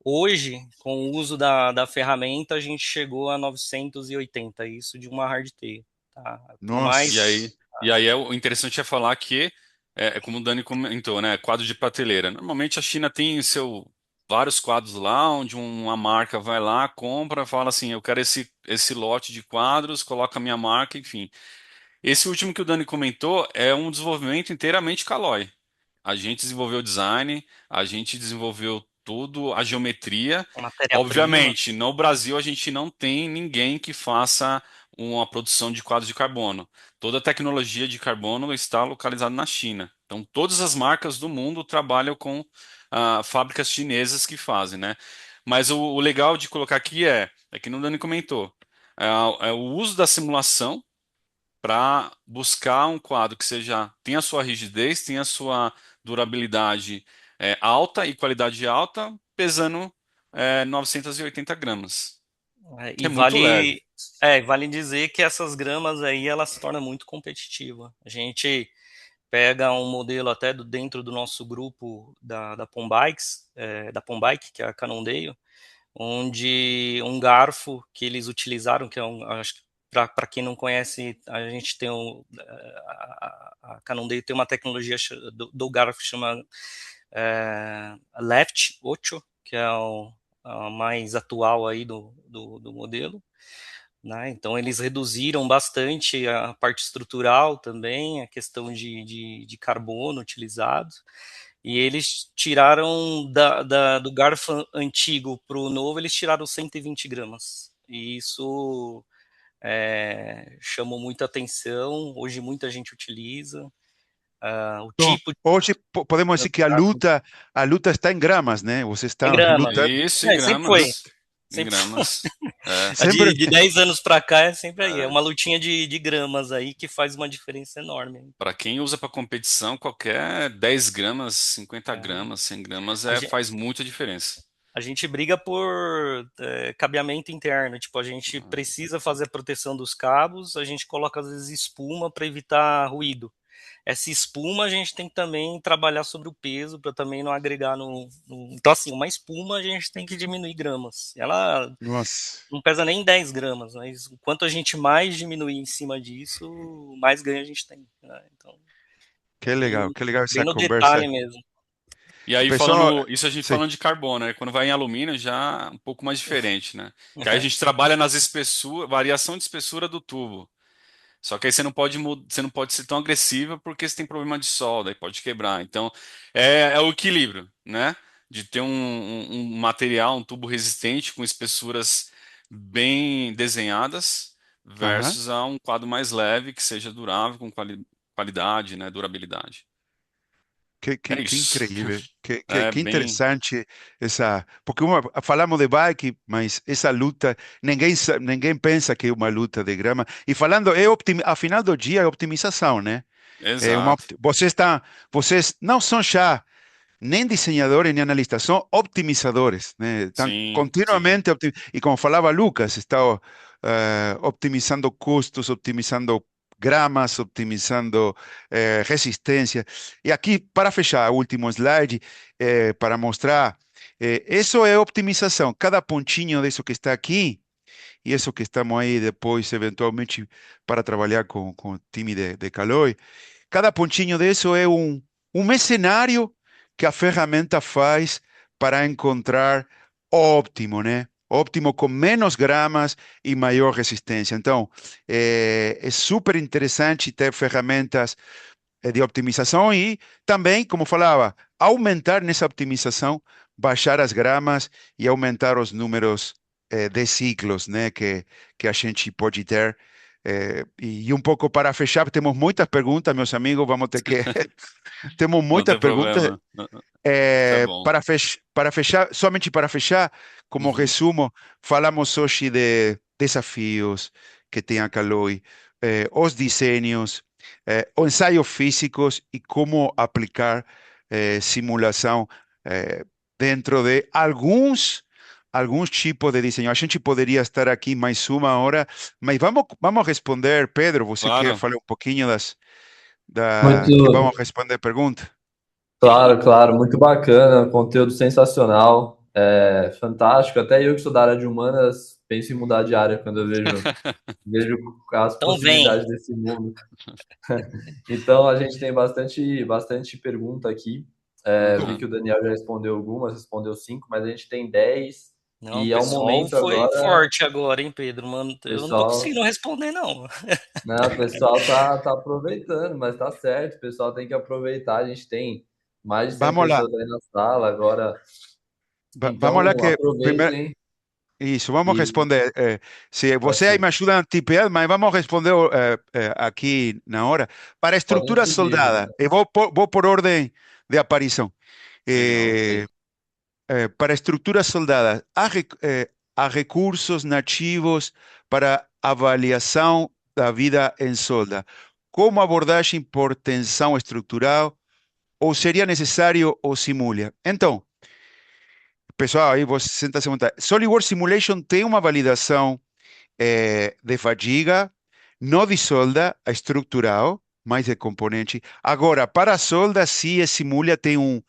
Hoje, com o uso da ferramenta, a gente chegou a 980, isso de uma hardtail. Tá? Por E Nossa. aí, mais. e aí o interessante é falar que, como o Dani comentou, né? Quadro de prateleira. Normalmente a China tem vários quadros lá, onde uma marca vai lá, compra, fala assim, eu quero esse lote de quadros, coloca a minha marca, enfim. Esse último que o Dani comentou é um desenvolvimento inteiramente Caloi. A gente desenvolveu o design, a gente desenvolveu tudo, a geometria. Matéria-prima. Obviamente, no Brasil a gente não tem ninguém que faça uma produção de quadros de carbono. Toda a tecnologia de carbono está localizada na China. Então, todas as marcas do mundo trabalham com fábricas chinesas que fazem, né? Mas o legal de colocar aqui é que o Dani comentou, é o uso da simulação para buscar um quadro que tenha a sua rigidez, tenha a sua durabilidade alta e qualidade alta, pesando 980 gramas, que E é muito leve. vale dizer que essas gramas aí, elas se tornam muito competitiva. A gente pega um modelo até dentro do nosso grupo da Pombikes, da Pombike, que é a Cannondale, onde um garfo que eles utilizaram, que é acho que para quem não conhece, a gente tem a Cannondale tem uma tecnologia do garfo que chama Left 8, que é a mais atual aí do modelo. Né? Então, eles reduziram bastante a parte estrutural também, a questão de carbono utilizado, e eles tiraram do garfo antigo para o novo, eles tiraram 120 gramas, e isso chamou muita atenção, hoje muita gente utiliza, o Então, tipo de hoje podemos dizer que a luta está em gramas, né? Você em está gramas. lutando Isso, em Sempre foi. gramas. Em Sempre foi. gramas. É. sempre. De 10 anos para cá é sempre aí. É É. uma lutinha de gramas aí que faz uma diferença enorme. Para quem usa para competição, qualquer 10 gramas, 50 É. gramas, 100 gramas A gente, faz muita diferença. a gente briga por cabeamento interno. Tipo, a gente precisa fazer a proteção dos cabos, a gente coloca às vezes espuma para evitar ruído. Essa espuma a gente tem que também trabalhar sobre o peso para também não agregar Então, assim, uma espuma a gente tem que diminuir gramas. Ela Nossa, não pesa nem 10 gramas, mas quanto a gente mais diminuir em cima disso, mais ganho a gente tem. Né? Então, é que legal bem essa no conversa. detalhe mesmo. E aí, Pessoal, isso a gente sim. falando de carbono, né? Quando vai em alumínio, já é um pouco mais diferente, né? Que aí a gente trabalha nas espessuras, variação de espessura do tubo. Só que aí você não pode ser tão agressiva porque você tem problema de solda, aí pode quebrar. Então, é o equilíbrio, né? De ter um material, um tubo resistente com espessuras bem desenhadas Aham. versus a um quadro mais leve que seja durável, com qualidade, né? Durabilidade. É Que isso. incrível, É que bem. interessante essa, porque falamos de bike, mas essa luta, ninguém pensa que é uma luta de grama. E falando, afinal do dia é optimização, né? Exato. Vocês não são já nem desenhadores nem analistas, são optimizadores, né? Estão Sim, sim. continuamente, e como falava Lucas, está optimizando custos, optimizando gramas, optimizando resistência. E aqui, para fechar, o último slide, para mostrar, isso é optimização. Cada pontinho disso que está aqui, e isso que estamos aí depois, eventualmente, para trabalhar com o time de Caloi, cada pontinho disso é um cenário que a ferramenta faz para encontrar óptimo, né? Óptimo com menos gramas e maior resistência. Então, é super interessante ter ferramentas de optimização e também, como falava, aumentar nessa optimização, baixar as gramas e aumentar os números de ciclos, né, que a gente pode ter. E um pouco para fechar, temos muitas perguntas, meus amigos, vamos ter que temos Não muitas tem perguntas. problema. Isso é bom. Para fechar, somente para fechar, como Uhum. resumo, falamos hoje de desafios que tem a Caloi, os desenhos, os ensaios físicos e como aplicar simulação dentro de alguns tipos de desenho. A gente poderia estar aqui mais uma hora, mas vamos responder, Pedro, você quer Claro. falar um pouquinho que Muito, vamos responder pergunta? claro, claro, muito bacana, conteúdo sensacional, fantástico. Até eu que sou da área de humanas penso em mudar de área quando eu vejo as Então vem. possibilidades desse mundo. Então a gente tem bastante pergunta aqui. Vi Uhum. que o Daniel já respondeu algumas, respondeu 5, mas a gente tem 10 Não, o e é um pessoal momento foi agora, forte agora, hein, Pedro? Mano, o eu não tô pessoal, conseguindo responder, não. né, o pessoal tá aproveitando, mas tá certo, o pessoal tem que aproveitar. A gente tem mais de 100 Vamos lá. pessoas aí na sala agora, Vamos lá então que primeiro, aproveitem isso, vamos e responder. Se pode você aí ser. me ajuda a tipear, mas vamos responder aqui na hora. Para Podem estrutura seguir, soldada, Daniel. eu vou por ordem de aparição. Legal. Eh, para estrutura soldada, há recursos nativos para avaliação da vida em solda, como abordagem por tensão estrutural, ou seria necessário o simula? Então, pessoal, aí você senta se montar. SolidWorks Simulation tem uma validação de fadiga, não de solda, estrutural, mais de componente. Agora, para a solda, sim, esse Simulha tem um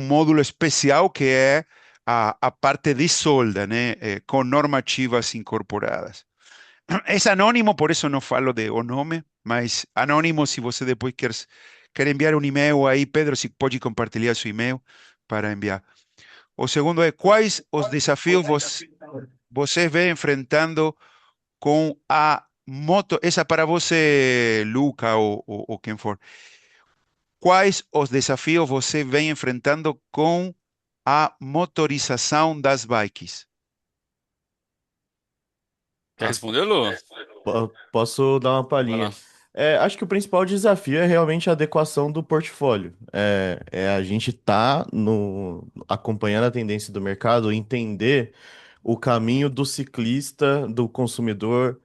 módulo especial que é a parte de solda, né? Com normativas incorporadas. É anônimo, por isso não falo de o nome, mas anônimo, se você depois quer enviar um e-mail aí, Pedro, se pode compartilhar seu e-mail para enviar. O segundo é quais os desafios você vê enfrentando com a moto, essa para você, Luca, ou quem for. Quais os desafios você vem enfrentando com a motorização das bikes? Quer responder, Lu? Posso dar uma Vai lá. palhinha? Acho que o principal desafio é realmente a adequação do portfólio. A gente tá acompanhando a tendência do mercado, entender o caminho do ciclista, do consumidor,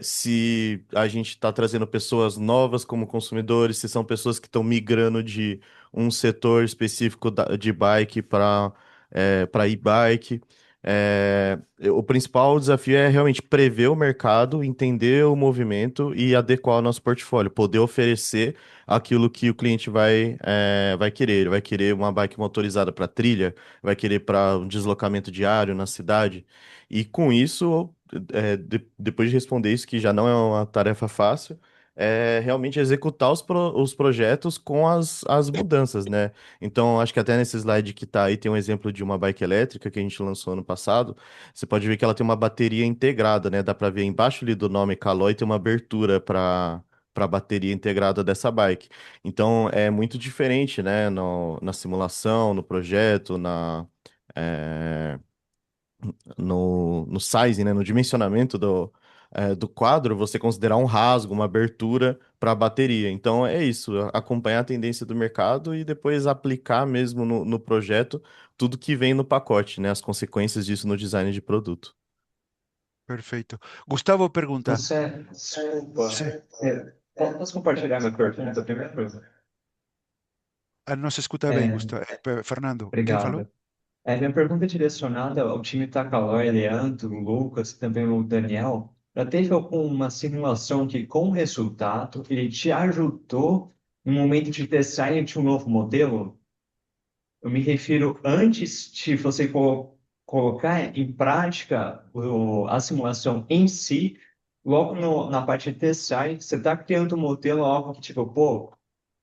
se a gente está trazendo pessoas novas como consumidores, se são pessoas que estão migrando de um setor específico de bike para e-bike. O principal desafio é realmente prever o mercado, entender o movimento e adequar o nosso portfólio, poder oferecer aquilo que o cliente vai querer. Ele vai querer uma bike motorizada para trilha, vai querer para um deslocamento diário na cidade. E com isso, depois de responder isso, que já não é uma tarefa fácil, é realmente executar os projetos com as mudanças, né? Então, acho que até nesse slide que tá aí tem um exemplo de uma bike elétrica que a gente lançou ano passado. Você pode ver que ela tem uma bateria integrada, né? Dá para ver embaixo ali do nome Caloi tem uma abertura para a bateria integrada dessa bike. Então, é muito diferente, né? Na simulação, no projeto, eh, no sizing, né, no dimensionamento do quadro, você considerar um rasgo, uma abertura para a bateria. Então é isso, acompanhar a tendência do mercado e depois aplicar mesmo no projeto tudo que vem no pacote, né, as consequências disso no design de produto. Perfeito. Gustavo pergunta. Desculpa, Sim, posso compartilhar minha pergunta? Primeira coisa. não se escuta bem, É, Gustavo. Fernando, quem falou? obrigado. Minha pergunta é direcionada ao time Takaloi, Leandro, o Lucas, também o Daniel. Já teve alguma simulação que, com o resultado, ele te ajudou no momento de design de um novo modelo? Eu me refiro antes de você colocar em prática a simulação em si, logo na parte de design, você está criando um modelo, algo que tipo, pô,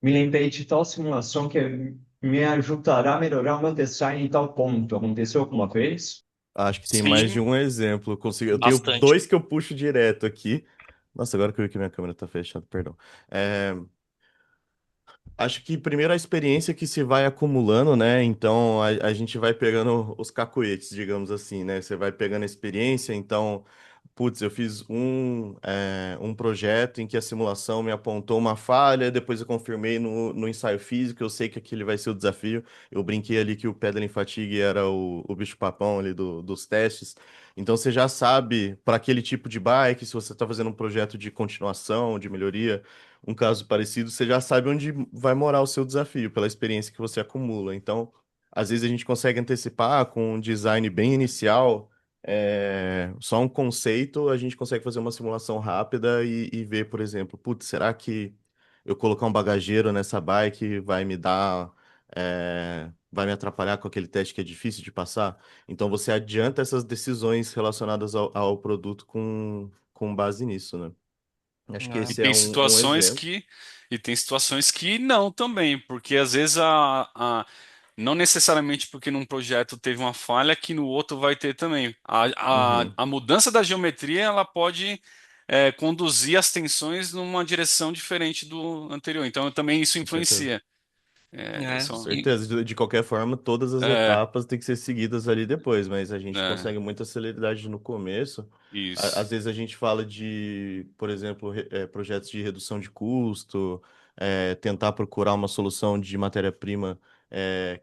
me lembrei de tal simulação que me ajudará a melhorar o meu design em tal ponto. Aconteceu alguma vez? Acho que tem mais de Sim, um exemplo. Eu tenho bastante. dois que eu puxo direto aqui. Nossa, agora que eu vi que minha câmera tá fechada, perdão. É, Acho que primeiro a experiência que se vai acumulando, né? Então a gente vai pegando os cacuetes, digamos assim, né? Você vai pegando a experiência, então, putz, eu fiz um projeto em que a simulação me apontou uma falha, depois eu confirmei no ensaio físico, eu sei que aquele vai ser o desafio. Eu brinquei ali que o pedaling fatigue era o bicho-papão ali dos testes. Então você já sabe, para aquele tipo de bike, se você está fazendo um projeto de continuação, de melhoria um caso parecido, você já sabe onde vai morar o seu desafio, pela experiência que você acumula. Então, às vezes a gente consegue antecipar com um design bem inicial, só um conceito, a gente consegue fazer uma simulação rápida e ver, por exemplo, putz, será que eu colocar um bagageiro nessa bike vai me atrapalhar com aquele teste que é difícil de passar? Então você adianta essas decisões relacionadas ao produto com base nisso, né? Acho que Né? E esse é tem um situações exemplo. que e tem situações que não também, porque às vezes não necessariamente porque num projeto teve uma falha que no outro vai ter também. Uhum, A mudança da geometria ela pode conduzir as tensões numa direção diferente do anterior. Então também isso com certeza. influencia. É, Com Isso, certeza. De qualquer forma, todas as é, etapas têm que ser seguidas ali depois, mas a gente é, consegue muita celeridade no começo. Às isso. vezes a gente fala de, por exemplo, projetos de redução de custo, tentar procurar uma solução de matéria-prima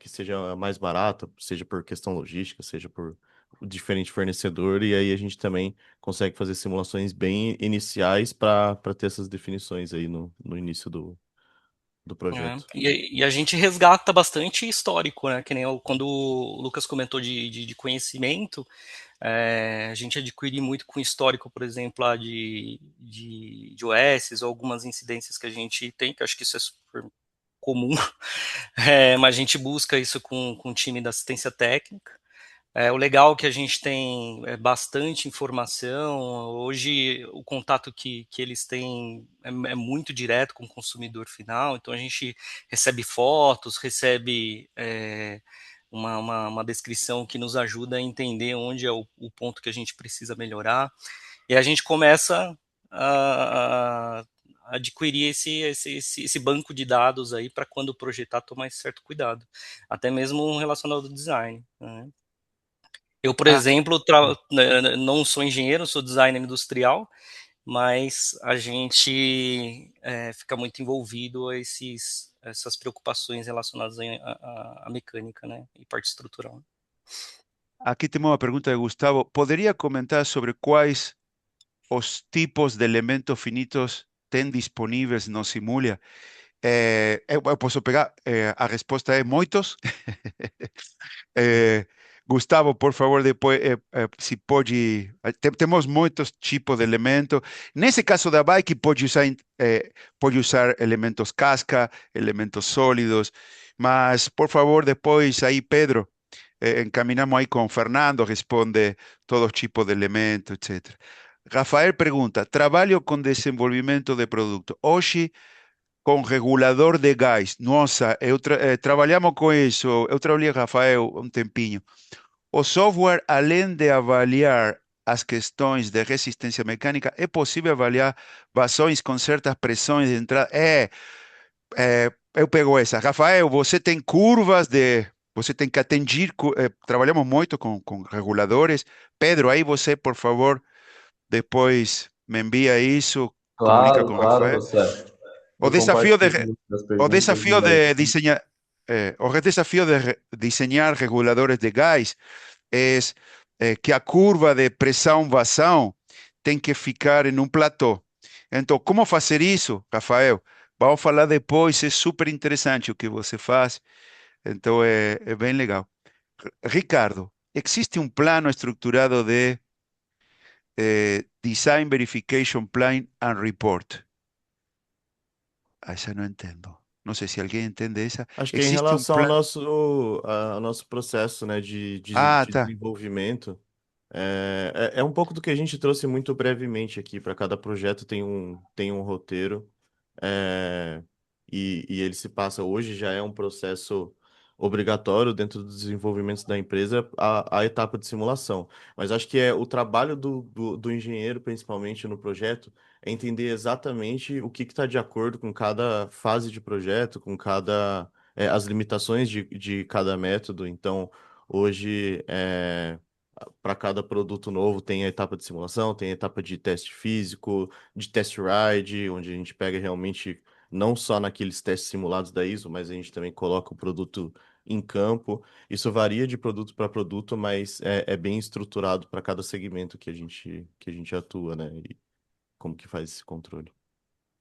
que seja mais barata, seja por questão logística, seja por diferente fornecedor, e aí a gente também consegue fazer simulações bem iniciais para ter essas definições aí no início do projeto. E a gente resgata bastante histórico, né? Que nem quando o Lucas comentou de conhecimento, a gente adquire muito com histórico, por exemplo, lá de OS ou algumas incidências que a gente tem, que eu acho que isso é super comum, mas a gente busca isso com o time da assistência técnica. O legal é que a gente tem bastante informação. Hoje, o contato que eles têm é muito direto com o consumidor final. Então, a gente recebe fotos, recebe uma descrição que nos ajuda a entender onde é o ponto que a gente precisa melhorar. E a gente começa a adquirir esse banco de dados aí para quando projetar tomar esse certo cuidado, até mesmo relacionado ao design, né? Eu, por Ah, exemplo, não sou engenheiro, sou designer industrial, mas a gente fica muito envolvido a essas preocupações relacionadas à mecânica, né, e parte estrutural. aqui temos uma pergunta de Gustavo. Poderia comentar sobre quais os tipos de elementos finitos tem disponíveis no Simulia? Eu posso pegar, a resposta é muitos. Eh, Gustavo, por favor, depois, se pode. Temos muitos tipos de elementos. Nesse caso da bike, pode usar elementos casca, elementos sólidos. Mas, por favor, depois aí, Pedro, encaminamos aí com Fernando, responde todos os tipos de elementos, etc. Rafael pergunta: trabalho com desenvolvimento de produto. Hoje, com regulador de gás. Nossa, trabalhamos com isso. Eu trabalhei, Rafael, um tempinho. O software, além de avaliar as questões de resistência mecânica, é possível avaliar vazões com certas pressões de entrada. Eu pego essa. Rafael, você tem curvas de. Você tem que atender. Trabalhamos muito com reguladores. Pedro, aí você, por favor, depois me envia isso, comunica Claro, com claro, Rafael. José. O Eu desafio de, compartilho das o perguntas desafio e de diseñar, o desafio de diseñar reguladores de gás é que a curva de pressão-vazão tem que ficar em um platô. Então, como fazer isso, Rafael? Vamos falar depois, é super interessante o que você faz, então é bem legal. Ricardo, existe um plano estruturado de Design Verification Plan and Report? Essa não entendo. Não sei se alguém entende essa. Acho que é em Existe um relação ao plano. nosso processo, né, Ah, de tá. desenvolvimento. É um pouco do que a gente trouxe muito brevemente aqui. Para cada projeto tem um roteiro. é, e ele se passa hoje, já é um processo obrigatório dentro dos desenvolvimentos da empresa, a etapa de simulação. Mas acho que é o trabalho do engenheiro, principalmente no projeto, é entender exatamente o que está de acordo com cada fase de projeto, com as limitações de cada método. Então, hoje, para cada produto novo tem a etapa de simulação, tem a etapa de teste físico, de test ride, onde a gente pega realmente não só naqueles testes simulados da ISO, mas a gente também coloca o produto em campo. Isso varia de produto para produto, mas é bem estruturado para cada segmento que a gente atua, né? E como que faz esse controle.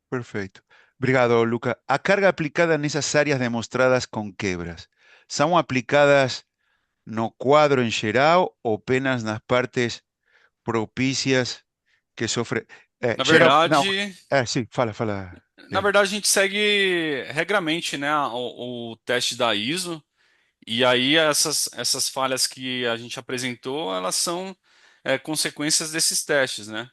Perfeito. Obrigado, Luca. A carga aplicada nessas áreas demonstradas com quebras são aplicadas no quadro em geral ou apenas nas partes propícias que sofre? Na Geral, não. verdade, Sim, fala. na Pedro. verdade a gente segue regramente, né, o teste da ISO. E aí essas falhas que a gente apresentou, elas são consequências desses testes, né?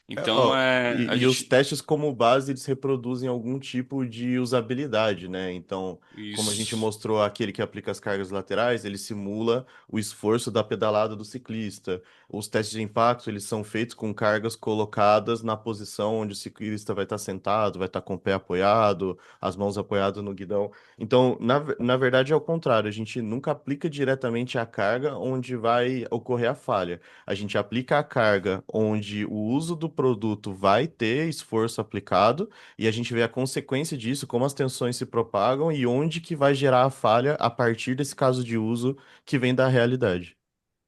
Então, Ó, a e os gente... testes como base, eles reproduzem algum tipo de usabilidade, né? Então, como a gente Isso. mostrou aquele que aplica as cargas laterais, ele simula o esforço da pedalada do ciclista. Os testes de impacto, eles são feitos com cargas colocadas na posição onde o ciclista vai estar sentado, vai estar com o pé apoiado, as mãos apoiadas no guidão. Então, na verdade, é o contrário. A gente nunca aplica diretamente a carga onde vai ocorrer a falha. A gente aplica a carga onde o uso do produto vai ter esforço aplicado e a gente vê a consequência disso, como as tensões se propagam e onde que vai gerar a falha a partir desse caso de uso que vem da realidade.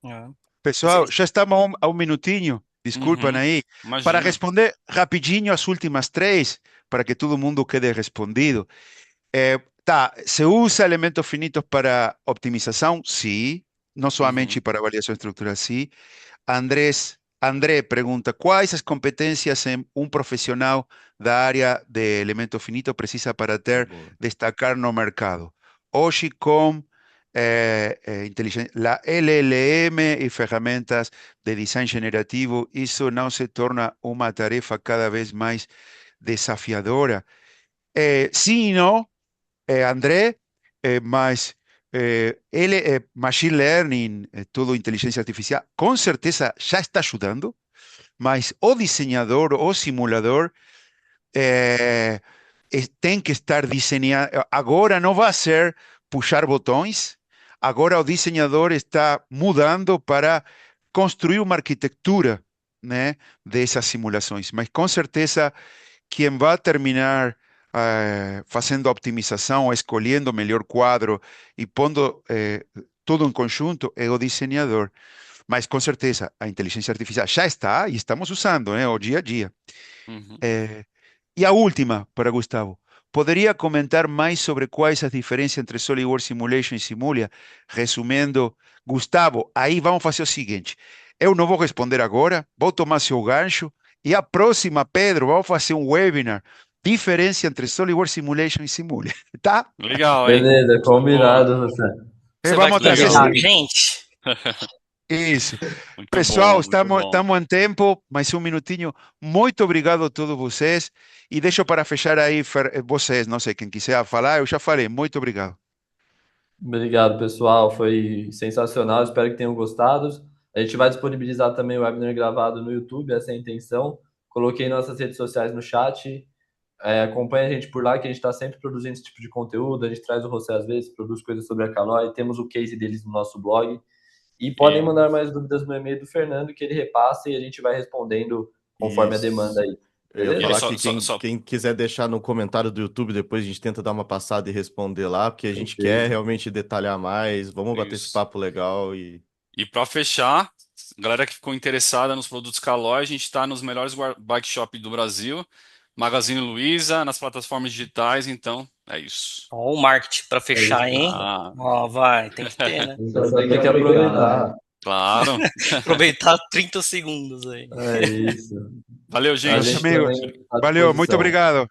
É. Pessoal, Esse- já estamos a um minutinho. Desculpem Uhum, aí. Para imagina. responder rapidinho as últimas três, para que todo mundo quede respondido. Tá, se usa elementos finitos para optimização? Sim. Não somente Uhum. para avaliação estrutural, sim. André pergunta, quais as competências um profissional da área de elemento finito precisa para Boa. destacar no mercado? Hoje, com la LLM e ferramentas de design generativo, isso não se torna uma tarefa cada vez mais desafiadora? Sim e não, André, mas Machine Learning, tudo inteligência artificial, com certeza já está ajudando, mas o diseñador, o simulador, eh, tem que estar desenhando. Agora não vai ser puxar botões, agora o diseñador está mudando para construir uma arquitetura, né, dessas simulações. Mas com certeza quem vai terminar fazendo a optimização, escolhendo o melhor quadro e pondo tudo em conjunto é o diseñador. Mas com certeza a inteligência artificial já está e estamos usando, né, o dia a dia. Uhum. E a última para Gustavo. Poderia comentar mais sobre quais as diferenças entre SolidWorks Simulation e Simulia? Resumindo, Gustavo, aí vamos fazer o seguinte: eu não vou responder agora, vou tomar seu gancho, e a próxima, Pedro, vamos fazer um webinar. Diferença entre SolidWorks Simulation e Simulia, tá? Legal, hein? Beleza, Boa. combinado, José. Você vai Vamos trazer convidar Legal. a gente? isso. Muito Pessoal, bom, muito bom. estamos em tempo, mais um minutinho. Muito obrigado a todos vocês. E deixo para fechar aí, vocês, não sei, quem quiser falar, eu já falei. Muito obrigado. Obrigado, pessoal. Foi sensacional. Espero que tenham gostado. A gente vai disponibilizar também o webinar gravado no YouTube, essa é a intenção. Coloquei nossas redes sociais no chat. Acompanhe a gente por lá, que a gente está sempre produzindo esse tipo de conteúdo. A gente traz o José às vezes, produz coisas sobre a Caloi. Temos o case deles no nosso blog. E podem E mandar mais dúvidas no e-mail do Fernando, que ele repassa e a gente vai respondendo conforme a demanda aí. Eu ia Beleza? falar só, que quem quiser deixar no comentário do YouTube, depois a gente tenta dar uma passada e responder lá, porque a gente quer Perfeito. realmente detalhar mais. Vamos bater esse isso. papo legal E para fechar, galera que ficou interessada nos produtos Caloi, a gente está nos melhores bike shop do Brasil, Magazine Luiza, nas plataformas digitais, então é isso. Ó, o marketing para É fechar, isso, hein? Ah, Ó, vai, tem que ter, né? Só tem que aproveitar. claro. Aproveitar 30 segundos aí. É isso. Valeu, A gente. gente Amigos, também está à valeu, muito disposição. obrigado.